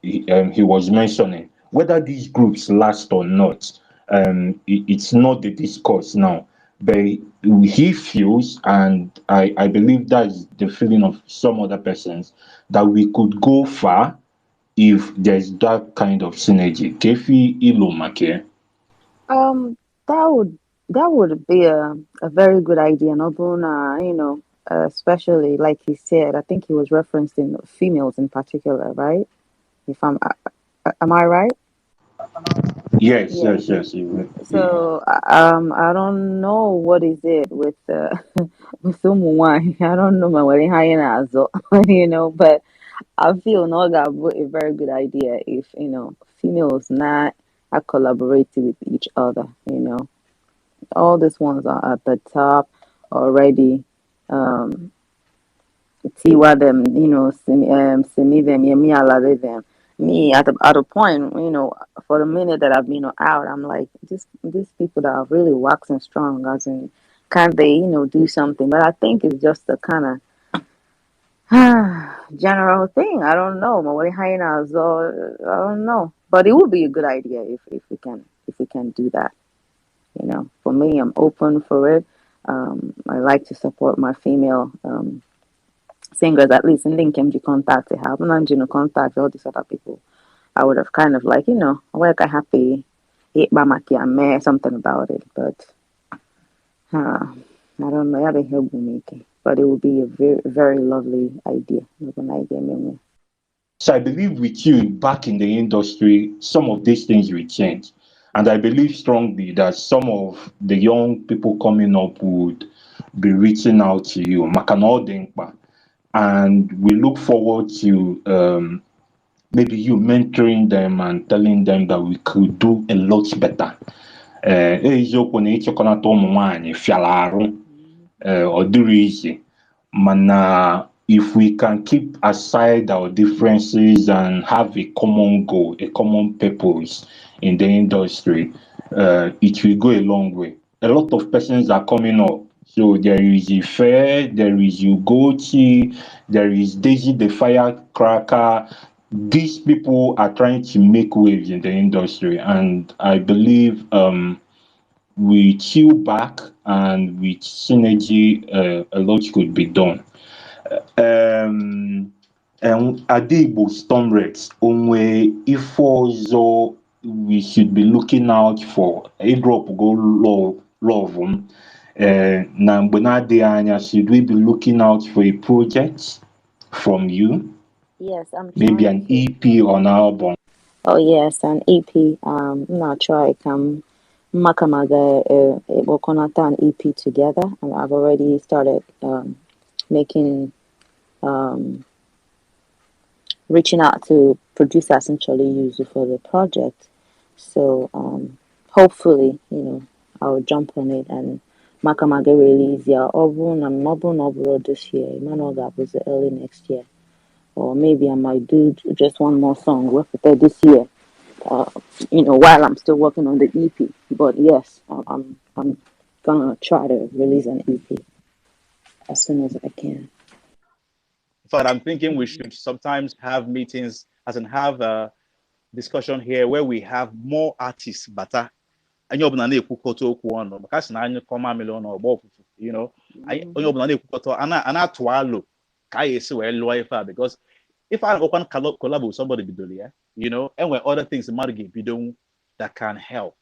S13: he was mentioning. Whether these groups last or not, it's not the discourse now. But he feels, and I believe that's the feeling of some other persons, that we could go far if there's that kind of synergy. Kefi Ilomake.
S3: Um, that would be a very good idea, Nobuna, especially like he said, I think he was referencing females in particular, right? If I'm, am I right?
S13: Yes,
S3: Yeah.
S13: yes, yes.
S3: So, I don't know what is it with with someone. I don't know my wedding hyena, so but I feel no that would be a very good idea if females not are collaborating with each other. All these ones are at the top already. Um, Tiwa them, semi them, yeah, me allow them. Me at a point, for the minute that I've been out, I'm like, these people that are really waxing strong, as in, can't they, do something? But I think it's just a kind of general thing. I don't know. My way hyena, so I don't know. But it would be a good idea if we can do that. For me, I'm open for it. I like to support my female singers, at least in Linkemji contact. I have Nanjino contact, all these other people. I would have kind of like, work I happy, hit Bamaki and me, something about it. But I don't know. I haven't heard me. But it would be a very, very lovely idea.
S13: So I believe with you back in the industry, some of these things will change. And I believe strongly that some of the young people coming up would be reaching out to you. Makana Odengba. And we look forward to maybe you mentoring them and telling them that we could do a lot better. Eziokwu na ịchịkọnata ụmụ nwanyị fịara arụ ọ dịrị iche mana if we can keep aside our differences and have a common goal, a common purpose in the industry, it will go a long way. A lot of persons are coming up. So there is Ife, there is Ugochi, there is Daisy the Firecracker. These people are trying to make waves in the industry, and I believe with chill back and with synergy, a lot could be done. Adigbo Stormrex, onwe ife ọzọ we should be looking out for drop go love na mgbe na-adịghị anya, should we be looking out for a project from you?
S3: Yes, I'm
S13: Maybe
S3: trying
S13: an
S3: to.
S13: EP or an album.
S3: Oh yes, an EP. I'm not sure I can Makamaga Bokonata an EP together. And I've already started making reaching out to producers actually use it for the project. So hopefully, I'll jump on it and Makamaga release yeah Obun this year. Manoga was early next year. Or maybe I might do just one more song work with it this year. While I'm still working on the EP. But yes, I'm gonna try to release an EP as soon as I can.
S4: In fact, I'm thinking we should sometimes have meetings, as in have a discussion here where we have more artists, but anyị ọbụla na-ekwukọta okwu ọnụ maka sị na anyị kọma mmiri ọnụ ọgba ọfụfụ onye ọbụla na-ekwukọta a na-atụ alụ ka anyị esi wee lụọ ife a because if I open collab with somebody bidoro ya enwere other things mmadụ ga-ebidonwu that can help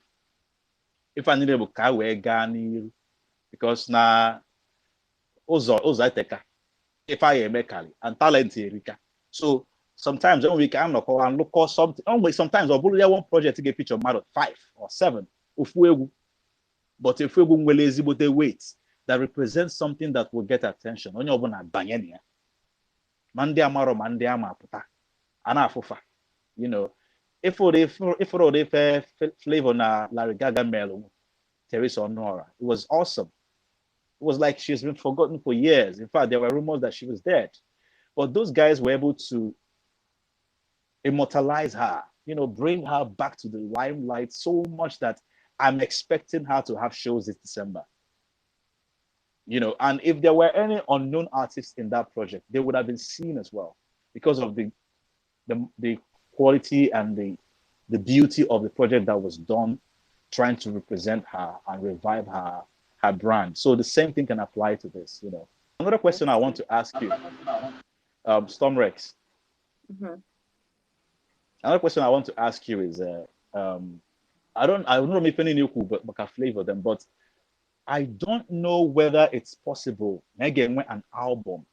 S4: if anyị na-ebu ka wee gaa n'iru because na ụzọ eteka ife anyị eme karị and talent erika so sometimes when we can anọkọ and look something sometimes ọ bụrụ ya one project ga-feature mmadụ 5 or 7 ofu egwu but ofu egwu nwere ezigbote weight that represents something that will get attention onye ọbụla banye na ya ma ndị amarọ ma ndị ama apụta a na-afụfa ifụrụ ife Flavour na Larry Gaga mere Teresa Honora, it was awesome. It was like she's been forgotten for years. In fact, there were rumors that she was dead, but those guys were able to immortalize her, bring her back to the limelight so much that I'm expecting her to have shows this December. And if there were any unknown artists in that project, they would have been seen as well because of the quality and the beauty of the project that was done, trying to represent her and revive her brand. So the same thing can apply to this, you know. Another question I want to ask you, Stormrex. Another question I want to ask you is, I don't know if any new but Flavour them, but I don't know whether it's possible. Again, when an album,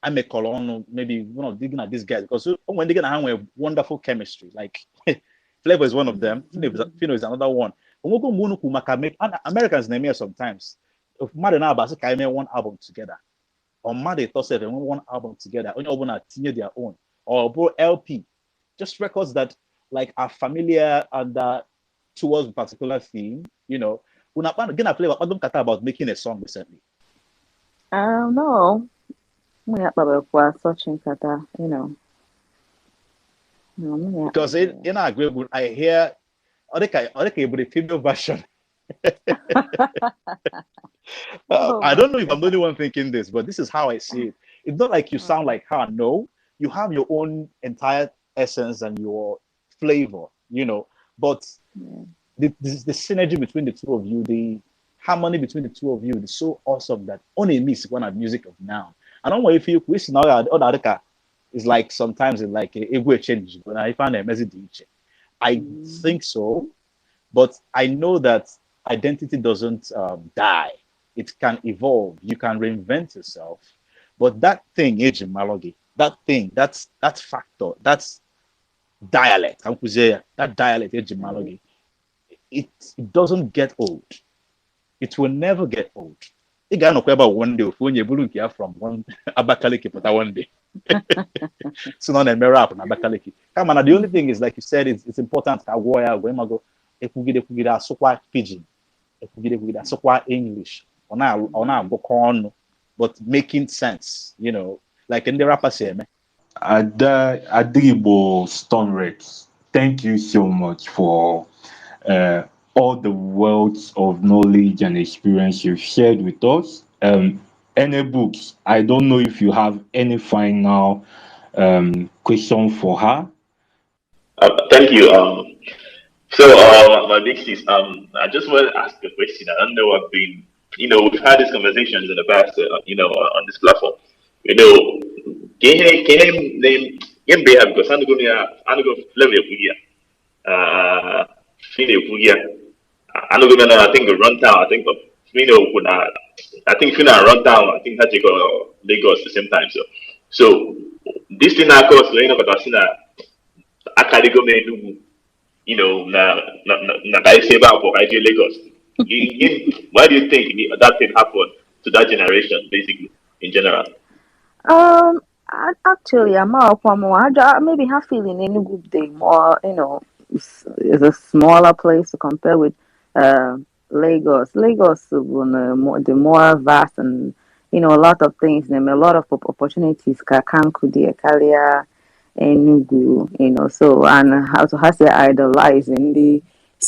S4: I may call on maybe digging at these guys because when they're gonna have a wonderful chemistry, like Flavour is one of them. Phyno is another one. Americans name here sometimes. If Mother now one album together, or Mother thought they want one album together, only open their own, or LP, just records that like are familiar and towards a particular theme, you know. We're not gonna play about making a song recently.
S3: I don't know. Searching kata, you know.
S4: Because in Egwu, I hear the female version. I don't know if I'm the only one thinking this, but this is how I see it. It's not like you sound like her. No, you have your own entire essence and your flavor, you know. But the synergy between the two of you, the harmony between the two of you is so awesome that only miss one of music of now. I don't know if you listen now. It's like sometimes it's like Egwu change, but I find a message. I think so, but I know that identity doesn't die. It can evolve. You can reinvent yourself. But that thing, Malogi, that thing, that factor, that's dialect. That dialect, Malogi, it doesn't get old. It will never get old. You got no about one day when you from one Abakaliki, but one day. So not a mirror up on Abakaliki. Come on, the only thing is, like you said, it's important that warrior when I go, if we get a sokwa pidgin, if we get a sokwa English, on our book on, but making sense, you know, like in the rapper say, man.
S13: Igbo Stormrex, thank you so much for all the wealth of knowledge and experience you've shared with us. Any books? I don't know if you have any final question for her.
S5: Thank you. My big sis, I just want to ask a question. I don't know. We've had these conversations in the past, on this platform. Can you name because I'm going to Flavor I'm not gonna. I think Runtown. I think Phyno would not. I think Phyno and Runtown. I think had to go Lagos at the same time. So this thing of course, but I seen that I can't go me na I say about for IG Lagos. Why do you think that thing happened to that generation, basically in general?
S3: Actually, I'm maybe have feeling in Enugu they more, is a smaller place to compare with Lagos. Lagos the more vast and a lot of things. There a lot of opportunities. Kakanku, Kalia, Enugu. So and how to has to idolize in the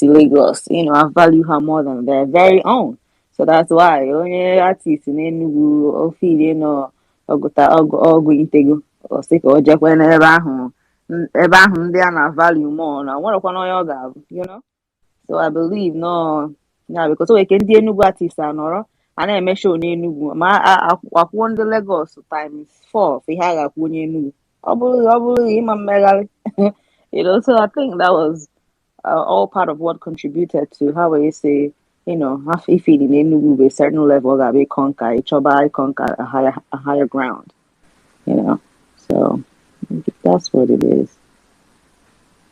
S3: Lagos. I value her more than their very own. So that's why only artists in Enugu or feel ọgụ itego ọsị ka o jekwe n'ebe ahụ ndị a na value more na nwerekwana onye ọ ga-abụ so I believe because oke ndị Enugu artists anọrọ a na-eme show n'Enugu ma akwụkwọ ndị Lagos times 4 ihe a ga-akwụ onye Enugu ọ bụrụ ịma mmegharị so I think that was all part of what contributed to how I say half if it in Enugu a certain level that we conquer a higher ground, So that's what it is.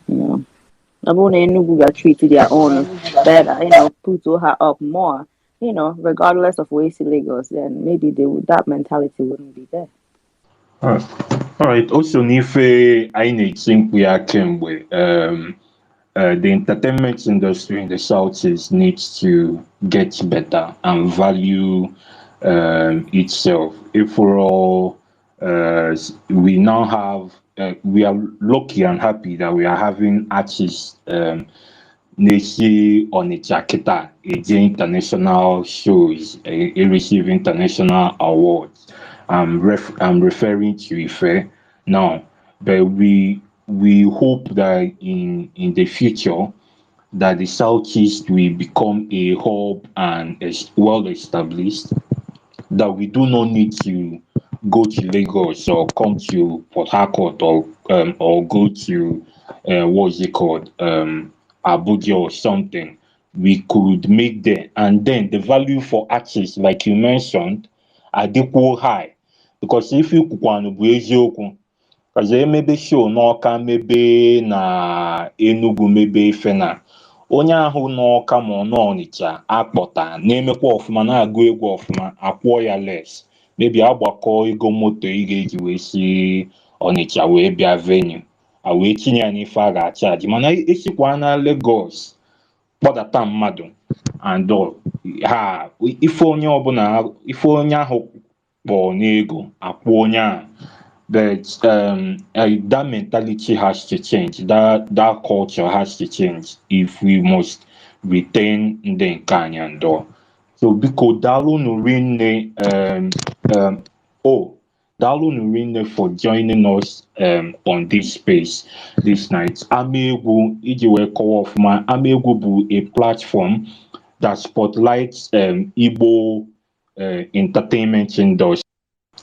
S3: Everyone in Enugu got treated their own better, put her up more, regardless of where she Lagos, then maybe that mentality wouldn't be there.
S13: All right. Also, Nife, I think we are Kemwe. The entertainment industry in the Southeast needs to get better and value itself. If we're all, we now have, we are lucky and happy that we are having artists, Nesi Onichaketa, international shows, receive international awards. I'm referring to Ife now, but we we hope that in the future that the Southeast will become a hub and is well established, that we do not need to go to Lagos or come to Port Harcourt or go to what's it called, Abuja or something. We could make there, and then the value for artists, like you mentioned, are equal high, because if you kwanu bụ eziokwu, because emebe show n'Ọka, mebe na Enugu, mebe ife na onye ahụ n'Ọka ma ọ n'Ọnịcha akpọta na-emekwa ọfụma, na-agụ egwu ọfụma, akwụọ ya less, maybe agbakọ ego moto ị ga-eji wee si Ọnịcha wee bịa venue, a wee tinye ya n'ife a ga-achaji. Mana esikwa na Lagos kpọdata mmadụ and ha ife onye ọbụla, ife onye ahụ kpọọ n'ego akwụ onye ahụ. But that mentality has to change. That culture has to change if we must retain the Kanyando. So because Dalu Nurine Dalu Nurine for joining us on this space this night. Amaegwu Ijiwe call off my Amaegwu a platform that spotlights Igbo entertainment industry.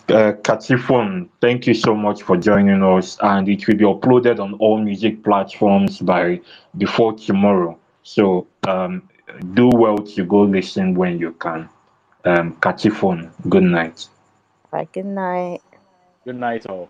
S13: Katifon, thank you so much for joining us, and it will be uploaded on all music platforms before tomorrow. So do well to go listen when you can. Katifon, good night.
S3: Good night.
S4: Good night, all.